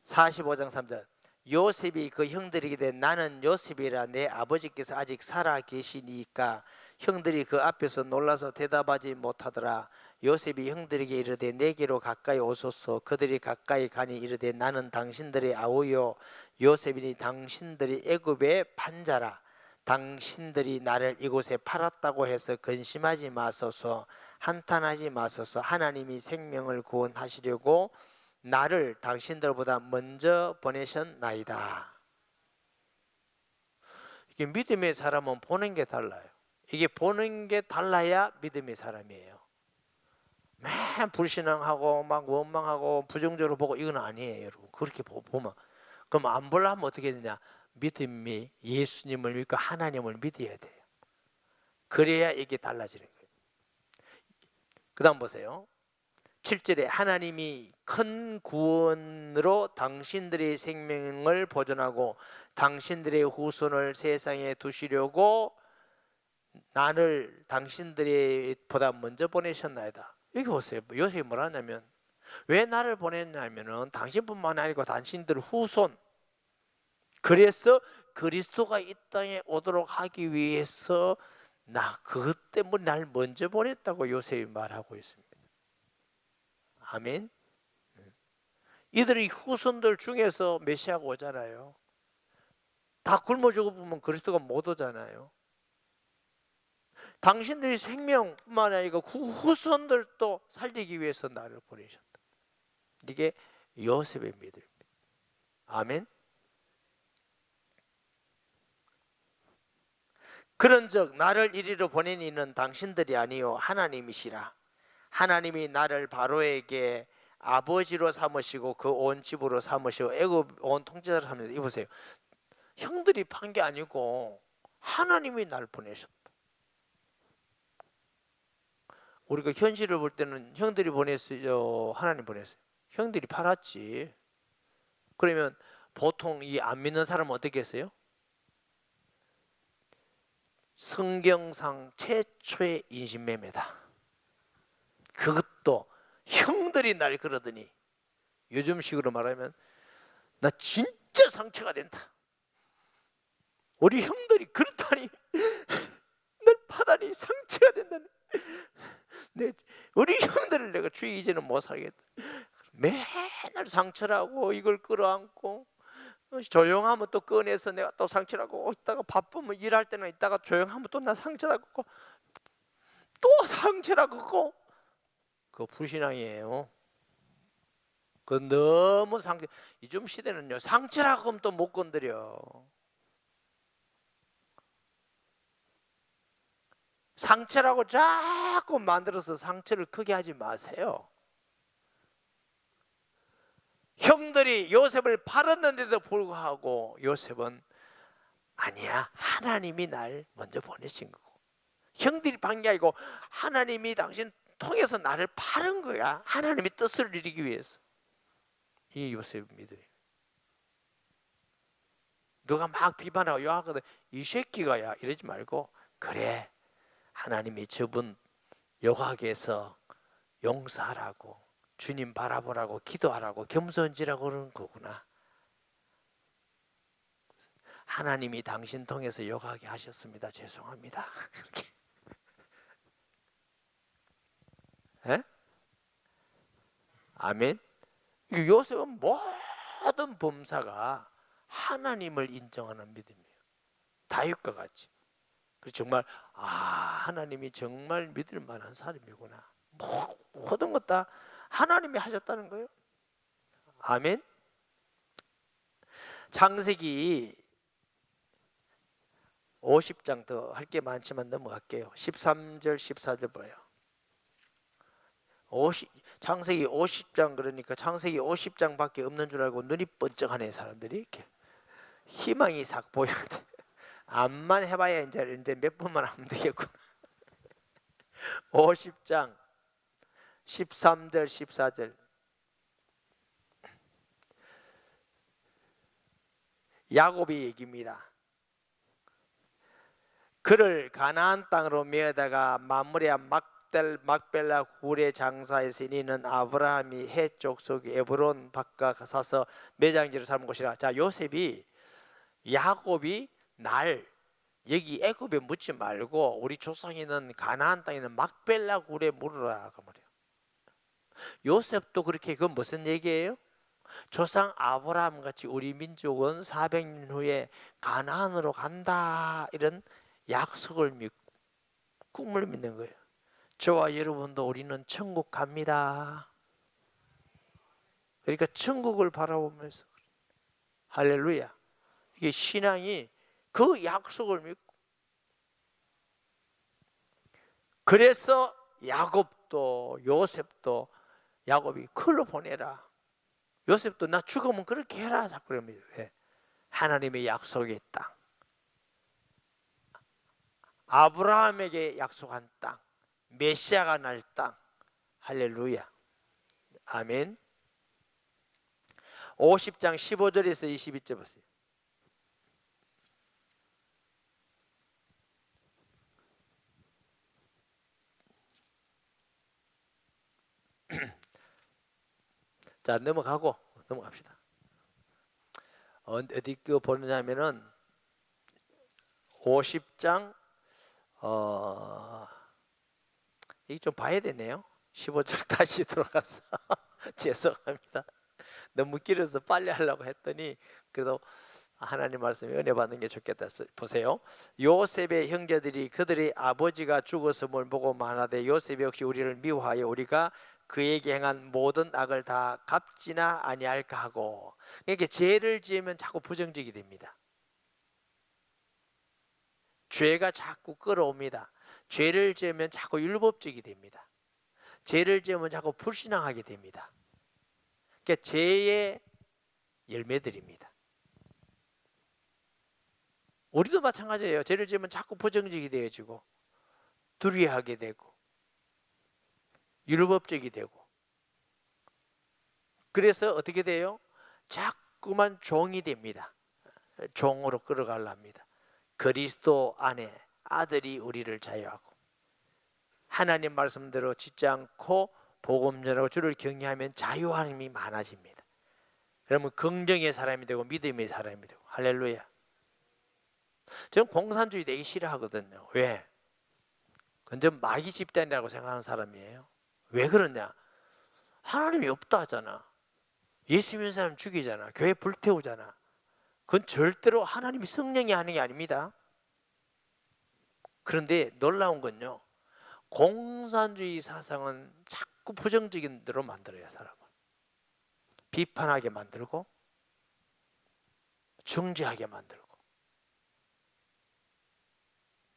45장 3절. 요셉이 그 형들에게 이르되 나는 요셉이라 내 아버지께서 아직 살아 계시니까 형들이 그 앞에서 놀라서 대답하지 못하더라. 요셉이 형들에게 이르되 내게로 가까이 오소서. 그들이 가까이 가니 이르되 나는 당신들의 아우요 요셉이니 당신들이 애굽의 판자라. 당신들이 나를 이곳에 팔았다고 해서 근심하지 마소서. 한탄하지 마소서. 하나님이 생명을 구원하시려고 나를 당신들보다 먼저 보내셨나이다. 이게 믿음의 사람은 보는 게 달라요. 이게 보는 게 달라야 믿음의 사람이에요. 맨 불신앙하고 막 원망하고 부정적으로 보고 이건 아니에요, 여러분. 그렇게 보면 그럼 안 보려면 어떻게 되냐? 믿음이 예수님을 믿고 하나님을 믿어야 돼요. 그래야 이게 달라지는 거예요. 그 다음 보세요. 7절에 하나님이 큰 구원으로 당신들의 생명을 보존하고 당신들의 후손을 세상에 두시려고 나를 당신들의 보다 먼저 보내셨나이다. 여기 보세요. 요셉이 뭐라 하냐면 왜 나를 보냈냐면은 당신뿐만 아니고 당신들 후손, 그래서 그리스도가 이 땅에 오도록 하기 위해서 그것 때문에 날 먼저 보냈다고 요셉이 말하고 있습니다. 아멘. 이들이 후손들 중에서 메시아가 오잖아요. 다 굶어 죽어보면 그리스도가 못 오잖아요. 당신들이 생명뿐만 아니고 후손들도 살리기 위해서 나를 보내셨다. 이게 요셉의 믿음입니다. 아멘. 그런즉 나를 이리로 보낸 이는 당신들이 아니요 하나님이시라. 하나님이 나를 바로에게 아버지로 삼으시고 그 온 집으로 삼으시고 애굽 온 통치자로 삼으시고. 이보세요. 형들이 판 게 아니고 하나님이 날 보내셨다. 우리가 현실을 볼 때는 형들이 보냈어요, 하나님 보냈어요? 형들이 팔았지. 그러면 보통 이 안 믿는 사람은 어떻게 했어요? 성경상 최초의 인신매매다. 그것도 형들이 날 그러더니, 요즘식으로 말하면 나 진짜 상처가 된다. 우리 형들이 그렇다니, 날 파다니 상처가 된다니. 우리 형들을 내가 주의 이제는 못 살겠다. 맨날 상처라고 이걸 끌어안고, 조용하면 또 꺼내서 내가 또 상처라고, 있다가 바쁘면 일할 때는 있다가 조용하면 또 나 상처라고, 또 상처라고. 그거 불신앙이에요. 그 너무 상처. 요즘 시대는요, 상처라고 하면 또 못 건드려. 상처라고 자꾸 만들어서 상처를 크게 하지 마세요. 형들이 요셉을 팔았는데도 불구하고 요셉은 아니야, 하나님이 날 먼저 보내신 거고, 형들이 판 게 아니고 하나님이 당신 통해서 나를 파는 거야. 하나님의 뜻을 이루기 위해서. 이 요셉 믿음이. 누가 막 비판하고 요하거든, 이 새끼가 야 이러지 말고, 그래, 하나님이 저분 욕하게 해서 용서하라고, 주님 바라보라고, 기도하라고, 겸손지라고 그러는 거구나. 하나님이 당신 통해서 욕하게 하셨습니다. 죄송합니다. 에? 아멘. 요셉은 모든 범사가 하나님을 인정하는 믿음이에요. 다윗과 같이. 정말 하나님이 정말 믿을 만한 사람이구나. 모든 것 다 하나님이 하셨다는 거예요. 아멘. 창세기 50장 더 할 게 많지만 넘어갈게요. 13절 14절 봐요. 창세기 50장, 그러니까 창세기 50장밖에 없는 줄 알고 눈이 번쩍하네. 사람들이 이렇게 희망이 싹 보여야 돼. 암만 해봐야 이제 몇 번만 하면 되겠구나. 50장 13절 14절. 야곱의 얘기입니다. 그를 가나안 땅으로 메어다가 마므리아 막벨라 굴에 장사했으니 이는 아브라함이 헷 족속의 에브론 바깥 가서 매장지로 삼은 곳이라. 자, 요셉이, 야곱이 날 여기 애굽에 묻지 말고 우리 조상이 있는 가나안 땅에 있는 막벨라 굴에 물으라 그 말이에요. 요셉도 그렇게, 그건 무슨 얘기예요? 조상 아브라함 같이 우리 민족은 400년 후에 가나안으로 간다, 이런 약속을 믿고 꿈을 믿는 거예요. 저와 여러분도 우리는 천국 갑니다. 그러니까 천국을 바라보면서, 할렐루야. 이게 신앙이 그 약속을 믿고. 그래서 야곱도 요셉도, 야곱이 글로 보내라, 요셉도 나 죽으면 그렇게 해라 자꾸 그럽니다. 왜? 하나님의 약속의 땅, 아브라함에게 약속한 땅, 메시아가 날 땅. 할렐루야. 아멘. 50장 15절에서 22절 보세요. 자, 넘어갑시다. 어디 보느냐면은 50장 이게 좀 봐야 되네요. 15절 다시 돌아가서 죄송합니다. 너무 길어서 빨리 하려고 했더니 그래도 하나님 말씀에 은혜 받는 게 좋겠다. 보세요. 요셉의 형제들이 그들의 아버지가 죽었음을 보고 말하되 요셉이 역시 우리를 미워하여 우리가 그에게 행한 모든 악을 다 갚지나 아니할까 하고. 그러니까 죄를 지으면 자꾸 부정적이 됩니다. 죄가 자꾸 끌어옵니다. 죄를 지으면 자꾸 율법적이 됩니다. 죄를 지으면 자꾸 불신앙하게 됩니다. 그러니까 죄의 열매들입니다. 우리도 마찬가지예요. 죄를 지으면 자꾸 부정적이 되어지고 두려워하게 되고 율법적이 되고. 그래서 어떻게 돼요? 자꾸만 종이 됩니다. 종으로 끌어가려 합니다. 그리스도 안에 아들이 우리를 자유하고 하나님 말씀대로 짓지 않고 복음 전하고 주를 경외하면 자유함이 많아집니다. 그러면 긍정의 사람이 되고 믿음의 사람이 되고. 할렐루야. 저는 공산주의 되게 싫어하거든요. 왜? 근데 마귀 집단이라고 생각하는 사람이에요. 왜 그러냐? 하나님이 없다 하잖아. 예수 믿는 사람 죽이잖아. 교회 불태우잖아. 그건 절대로 하나님이 성령이 하는 게 아닙니다. 그런데 놀라운 건요, 공산주의 사상은 자꾸 부정적인 대로 만들어요. 사람을 비판하게 만들고 정죄하게 만들고.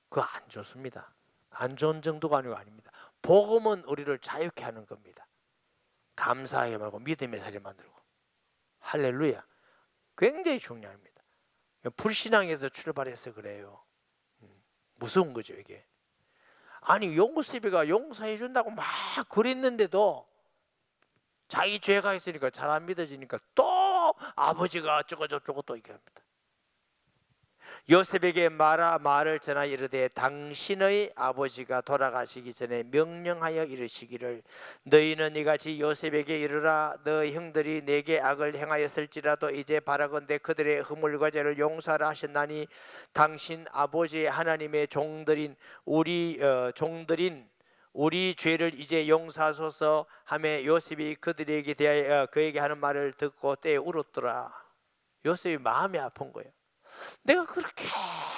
그거 안 좋습니다. 안 좋은 정도가 아니고 아닙니다. 복음은 우리를 자유케 하는 겁니다. 감사하게 말고 믿음의 살이 만들고. 할렐루야. 굉장히 중요합니다. 불신앙에서 출발해서 그래요. 무서운 거죠 이게. 아니 요셉이가 용서해 준다고 막 그랬는데도 자기 죄가 있으니까 잘 안 믿어지니까 또 아버지가 어쩌고 저쩌고 또 이렇게 합니다. 요셉에게 말을 전하 이르되 당신의 아버지가 돌아가시기 전에 명령하여 이르시기를 너희는 이같이 요셉에게 이르라 너 형들이 내게 악을 행하였을지라도 이제 바라건대 그들의 허물과 죄를 용서하라 하셨나니 당신 아버지 하나님의 종들인 우리 죄를 이제 용서하소서 하며 요셉이 그들에게 대하여 그에게 하는 말을 듣고 때에 울었더라. 요셉이 마음이 아픈 거예요. 내가 그렇게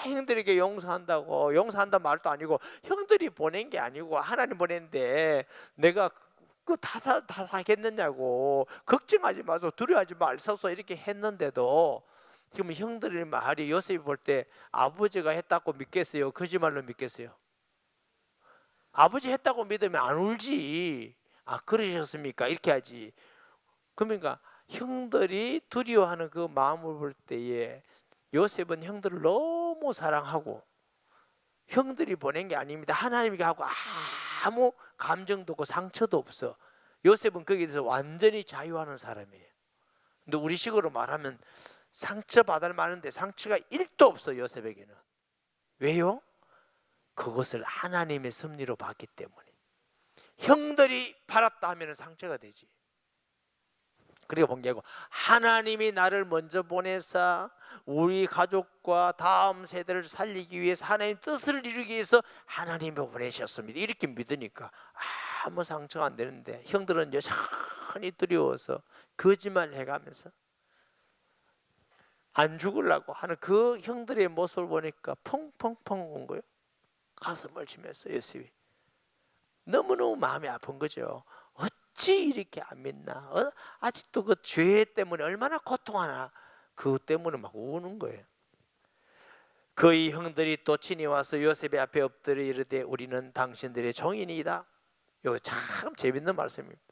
형들에게 용서한단 말도 아니고 형들이 보낸 게 아니고 하나님 보냈는데 내가 그 다 하겠느냐고 걱정하지 마소 두려워하지 말소서 이렇게 했는데도 지금 형들의 말이 요셉이 볼 때 아버지가 했다고 믿겠어요? 거짓말로 믿겠어요? 아버지 했다고 믿으면 안 울지. 아 그러셨습니까? 이렇게 하지. 그러니까 형들이 두려워하는 그 마음을 볼 때에 요셉은 형들을 너무 사랑하고 형들이 보낸 게 아닙니다. 하나님이 하고 아무 감정도 없고 상처도 없어. 요셉은 거기에 대해서 완전히 자유하는 사람이에요. 근데 우리 식으로 말하면 상처받을 만한데 상처가 1도 없어 요셉에게는. 왜요? 그것을 하나님의 섭리로 봤기 때문에. 형들이 팔았다 하면 상처가 되지. 그리고 본 게 아니고 하나님이 나를 먼저 보내사 우리 가족과 다음 세대를 살리기 위해서 하나님 뜻을 이루기 위해서 하나님이 보내셨습니다. 이렇게 믿으니까 아무 상처가 안 되는데 형들은 여전히 두려워서 거짓말 해가면서 안 죽으려고 하는 그 형들의 모습을 보니까 펑펑펑 온 거예요. 가슴을 치면서 요셉이 너무너무 마음이 아픈 거죠. 어찌 이렇게 안 믿나? 아직도 그 죄 때문에 얼마나 고통하나? 그것 때문에 막 우는 거예요. 그의 형들이 또 친히 와서 요셉의 앞에 엎드려 이르되 우리는 당신들의 종이니이다. 이거 참 재밌는 말씀입니다.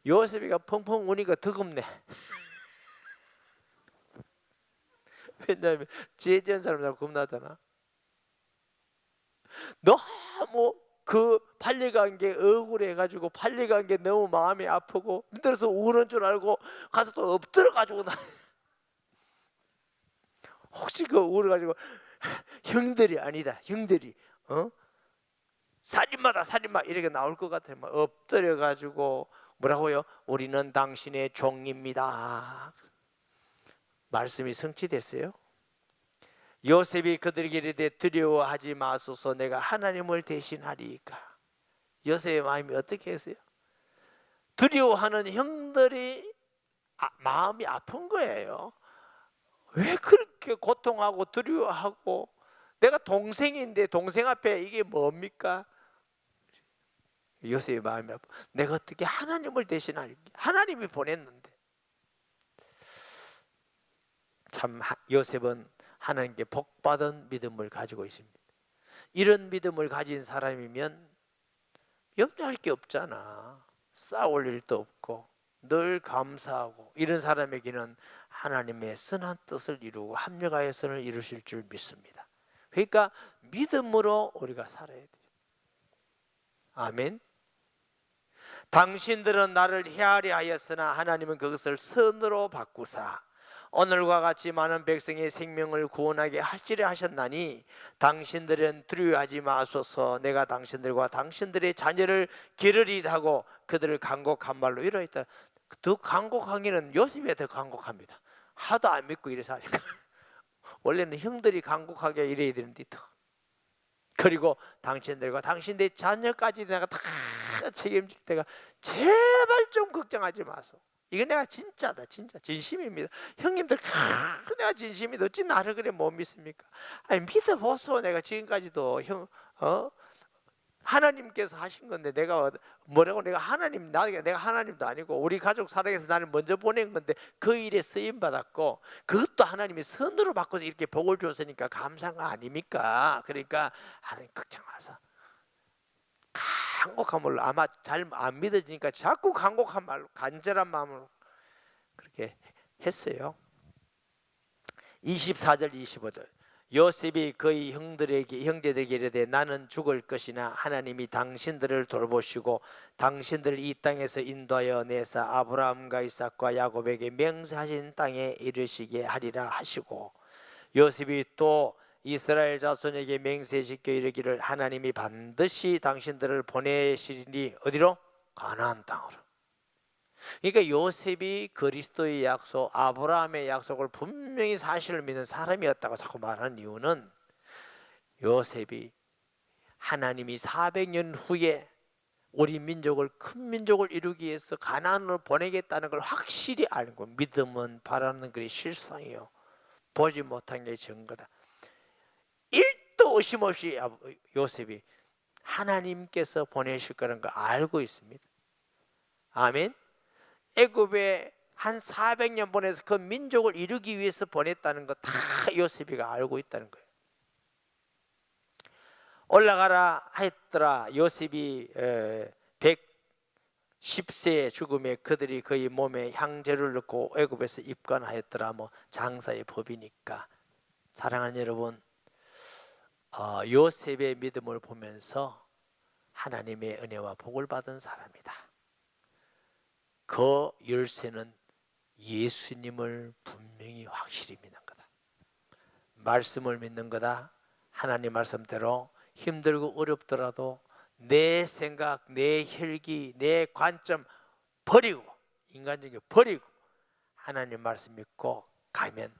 요셉이가 펑펑 우니까 더 겁내. 왜냐하면 죄 지은 사람들 겁나잖아. 너무 그 팔려간 게 억울해가지고 팔려간 게 너무 마음이 아프고 힘들어서 우는 줄 알고 가서 또 엎드려가지고 혹시 그 우려가지고 형들이 아니다 형들이 살인마 이렇게 나올 것 같아요. 막 엎드려가지고 뭐라고요? 우리는 당신의 종입니다. 말씀이 성취됐어요. 요셉이 그들에게 이르되 두려워하지 마소서 내가 하나님을 대신하리이까. 요셉의 마음이 어떻게 했어요? 두려워하는 형들이 마음이 아픈 거예요. 왜 그렇게 고통하고 두려워하고 내가 동생인데 동생 앞에 이게 뭡니까? 요셉의 마음이 아파. 내가 어떻게 하나님을 대신할까? 하나님이 보냈는데. 참 요셉은 하나님께 복받은 믿음을 가지고 있습니다. 이런 믿음을 가진 사람이면 염려할 게 없잖아. 싸울 일도 없고 늘 감사하고 이런 사람에게는 하나님의 선한 뜻을 이루고 합력하여 선을 이루실 줄 믿습니다. 그러니까 믿음으로 우리가 살아야 돼요. 아멘. 당신들은 나를 헤아려 하였으나 하나님은 그것을 선으로 바꾸사 오늘과 같이 많은 백성의 생명을 구원하게 하시려 하셨나니 당신들은 두려워하지 마소서. 내가 당신들과 당신들의 자녀를 기르리다 하고 그들을 간곡한 말로 이러했다. 더 간곡한 게는 요셉이 더 간곡합니다. 하도 안 믿고 이래서 하니까. 원래는 형들이 간곡하게 이래야 되는데 더. 그리고 당신들과 당신들의 자녀까지 내가 다 책임질 때가 제발 좀 걱정하지 마소. 이거 내가 진짜다, 진짜 진심입니다. 형님들 내가 진심이다. 어찌 나를 그래 못 믿습니까? 아니 믿어보소. 내가 지금까지도 하나님께서 하신 건데 내가 뭐라고, 내가 하나님도 아니고 우리 가족 사랑해서 나를 먼저 보낸 건데 그 일에 쓰임 받았고 그것도 하나님이 선으로 바꿔서 이렇게 복을 주었으니까 감사한 거 아닙니까? 그러니까 하나님 걱정 마서. 간곡한 말로, 아마 잘 안 믿어지니까 자꾸 간곡한 말로 간절한 마음으로 그렇게 했어요. 24절 25절 요셉이 그의 형제들에게 이르되 나는 죽을 것이나 하나님이 당신들을 돌보시고 당신들을 이 땅에서 인도하여 내사 아브라함과 이삭과 야곱에게 맹세하신 땅에 이르시게 하리라 하시고, 요셉이 또 이스라엘 자손에게 맹세시켜 이르기를 하나님이 반드시 당신들을 보내시리니 어디로? 가나안 땅으로. 그러니까 요셉이 그리스도의 약속, 아브라함의 약속을 분명히 사실을 믿는 사람이었다고 자꾸 말하는 이유는 요셉이 하나님이 400년 후에 우리 민족을, 큰 민족을 이루기 위해서 가나안으로 보내겠다는 걸 확실히 알고, 믿음은 바라는 것이 실상이요 보지 못한 게 증거다. 1도 의심 없이 요셉이 하나님께서 보내실 거라는 걸 알고 있습니다. 아멘. 애굽에 한 400년 보내서 그 민족을 이루기 위해서 보냈다는 거 다 요셉이가 알고 있다는 거예요. 올라가라 했더라. 요셉이 110세의 죽음에 그들이 그의 몸에 향제를 넣고 애굽에서 입관하였더라. 뭐 장사의 법이니까. 사랑하는 여러분, 요셉의 믿음을 보면서 하나님의 은혜와 복을 받은 사람이다. 그 열쇠는 예수님을 분명히 확실히 믿는 거다. 말씀을 믿는 거다. 하나님 말씀대로 힘들고 어렵더라도 내 생각, 내 혈기, 내 관점 버리고, 인간적인 거 버리고 하나님 말씀 믿고 가면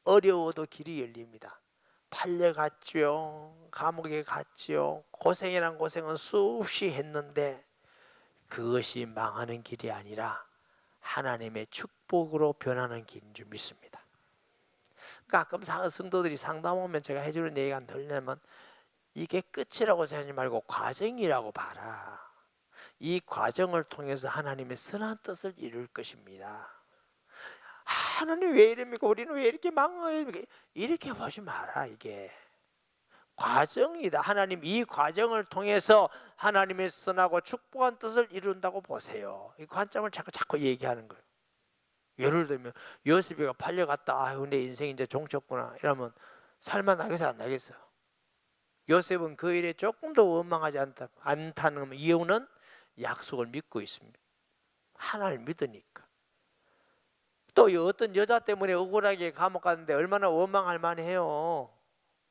어려워도 길이 열립니다. 팔려갔지요. 감옥에 갔지요. 고생이란 고생은 수없이 했는데 그것이 망하는 길이 아니라 하나님의 축복으로 변하는 길인 줄 믿습니다. 가끔 성도들이 상담 오면 제가 해주는 얘기가 들려면 이게 끝이라고 생각하지 말고 과정이라고 봐라. 이 과정을 통해서 하나님의 선한 뜻을 이룰 것입니다. 하나님 왜 이럽니까? 우리는 왜 이렇게 망해요? 이렇게 보지 마라. 이게 과정이다. 하나님 이 과정을 통해서 하나님의 선하고 축복한 뜻을 이룬다고 보세요. 이 관점을 자꾸 얘기하는 거예요. 예를 들면 요셉이가 팔려갔다. 아유 내 인생이 이제 종쳤구나. 이러면 살만 나겠어 안 나겠어? 요셉은 그 일에 조금도 원망하지 않다는 이유는 약속을 믿고 있습니다. 하나님을 믿으니까. 또 어떤 여자 때문에 억울하게 감옥 갔는데 얼마나 원망할 만해요.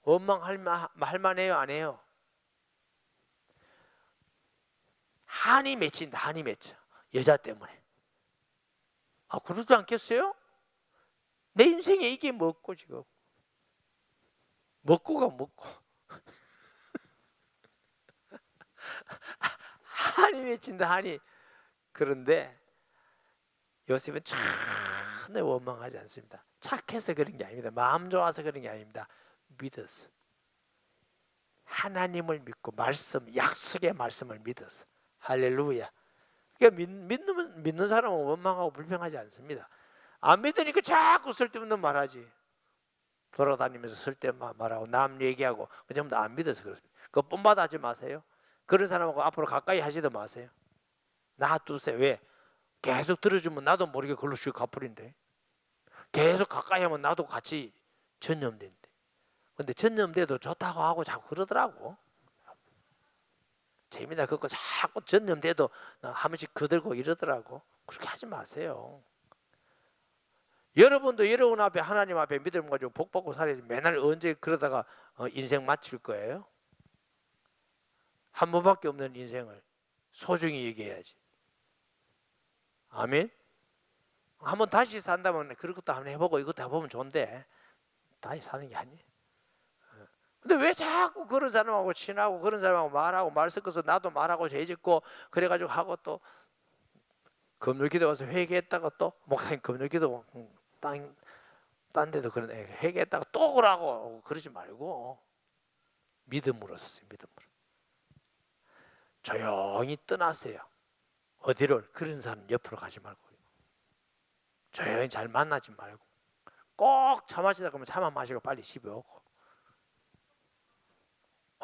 원망할 만해요, 안 해요? 한이 맺힌다. 한이 맺혀. 여자 때문에. 아 그러지 않겠어요? 내 인생에 이게 뭐고 지금 먹고가 먹고 한이 맺힌다. 한이. 그런데 요셉은 전혀 원망하지 않습니다. 착해서 그런 게 아닙니다. 마음 좋아서 그런 게 아닙니다. 믿어서, 하나님을 믿고 말씀, 약속의 말씀을 믿어서. 할렐루야. 그러니까 믿는 사람은 원망하고 불평하지 않습니다. 안 믿으니까 자꾸 쓸데없는 말하지. 돌아다니면서 쓸데없는 말하고 남 얘기하고 전부 다 안 믿어서 그렇습니다. 그거 뽐받아하지 마세요. 그런 사람하고 앞으로 가까이 하지도 마세요. 놔두세요. 왜? 계속 들어주면 나도 모르게 그걸로 슉 갚으린데, 계속 가까이 하면 나도 같이 전염된대. 근데 전염돼도 좋다고 하고 자꾸 그러더라고. 재미나 그거 자꾸 전염돼도 한 번씩 거들고 이러더라고. 그렇게 하지 마세요. 여러분도 여러분 앞에 하나님 앞에 믿음 가지고 복 받고 살아야지. 맨날 언제 그러다가 인생 마칠 거예요? 한 번밖에 없는 인생을 소중히 얘기해야지. 아멘. 한번 다시 산다면 그런 것도 한번 해보고 이것도 해보면 좋은데 다시 사는 게 아니에요. 근데 왜 자꾸 그런 사람하고 친하고 그런 사람하고 말하고 말 섞어서 나도 말하고 죄짓고 그래가지고 하고 또 금요일기도 와서 회개했다가 또 목사님 금요일기도 딴 데도 그런 회개했다가 또 그러고 그러지 말고 믿음으로 쓰세요. 믿음으로 조용히 떠나세요. 어디를 그런 사람 옆으로 가지 말고 조용히 잘 만나지 말고 꼭 차 마시다 그러면 차만 마시고 빨리 집에 오고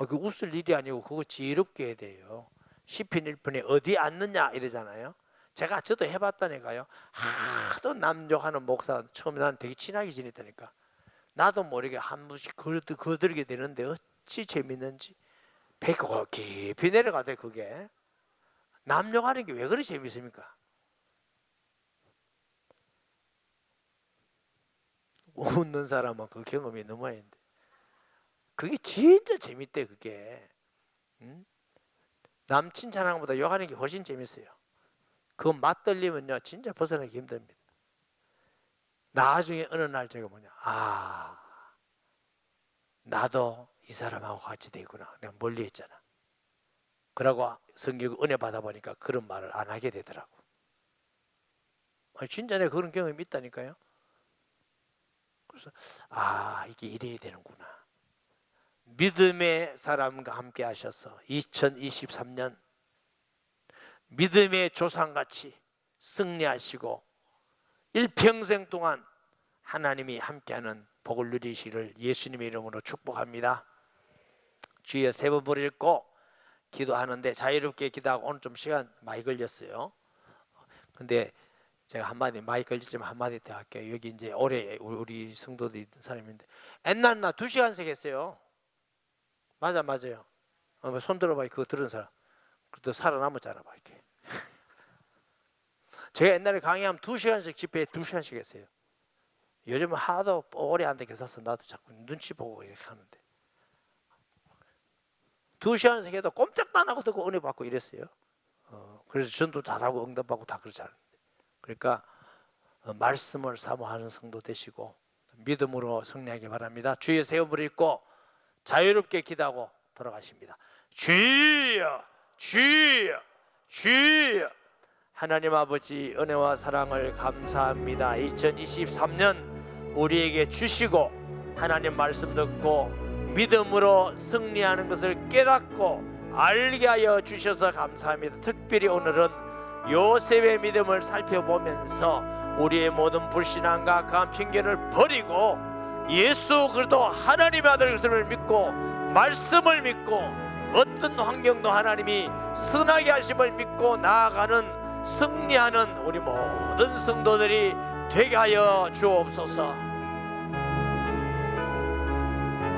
그 웃을 일이 아니고 그거 지혜롭게 해야 돼요. 시편 1편에 어디 앉느냐 이러잖아요. 저도 해봤다니까요. 하도 남욕하는 목사 처음에 나는 되게 친하게 지냈다니까. 나도 모르게 한 번씩 거들게 되는데 어찌 재밌는지 배가 깊이 내려가대. 그게 남욕하는 게 왜 그리 재밌습니까? 웃는 사람은 그 경험이 넘어야 했는데 그게 진짜 재밌대. 그게 남 칭찬하는 것보다 욕하는 게 훨씬 재밌어요. 그거 맛들리면요 진짜 벗어나기 힘듭니다. 나중에 어느 날 제가 뭐냐, 나도 이 사람하고 같이 되구나. 내가 멀리 했잖아. 그러고 성경 은혜 받아보니까 그런 말을 안 하게 되더라고. 진짜 내가 그런 경험이 있다니까요. 그래서 이게 이래야 되는구나. 믿음의 사람과 함께 하셔서 2023년 믿음의 조상같이 승리하시고 일평생 동안 하나님이 함께하는 복을 누리시기를 예수님의 이름으로 축복합니다. 주여 세 번 읽고 기도하는데 자유롭게 기도하고 오늘 좀 시간 많이 걸렸어요. 근데 제가 한마디 많이 걸렸지만 한마디 더 할게요. 여기 이제 올해 우리 성도들이 있던 사람인데 옛날 나 2시간씩 했어요. 맞아요. 손 들어봐. 그거 들은 사람. 그래도 살아남았잖아. 이렇게. 제가 옛날에 강의하면 2시간씩 집회에 2시간씩 했어요. 요즘은 하도 오래 안 되게 있어서 나도 자꾸 눈치 보고 이렇게 하는데 2시간씩 해도 꼼짝도 안 하고 듣고 은혜 받고 이랬어요. 그래서 전도 잘하고 응답받고 다 그러지 않은데. 그러니까 말씀을 사모하는 성도 되시고 믿음으로 승리하기 바랍니다. 주여 세 번 읽고 자유롭게 기도하고 돌아가십니다. 주여 주여 주여. 하나님 아버지 은혜와 사랑을 감사합니다. 2023년 우리에게 주시고 하나님 말씀 듣고 믿음으로 승리하는 것을 깨닫고 알게 하여 주셔서 감사합니다. 특별히 오늘은 요셉의 믿음을 살펴보면서 우리의 모든 불신앙과 강한 편견을 버리고 예수 그리스도 하나님의 아들 그리스도를 믿고 말씀을 믿고 어떤 환경도 하나님이 선하게 하심을 믿고 나아가는 승리하는 우리 모든 성도들이 되게 하여 주옵소서.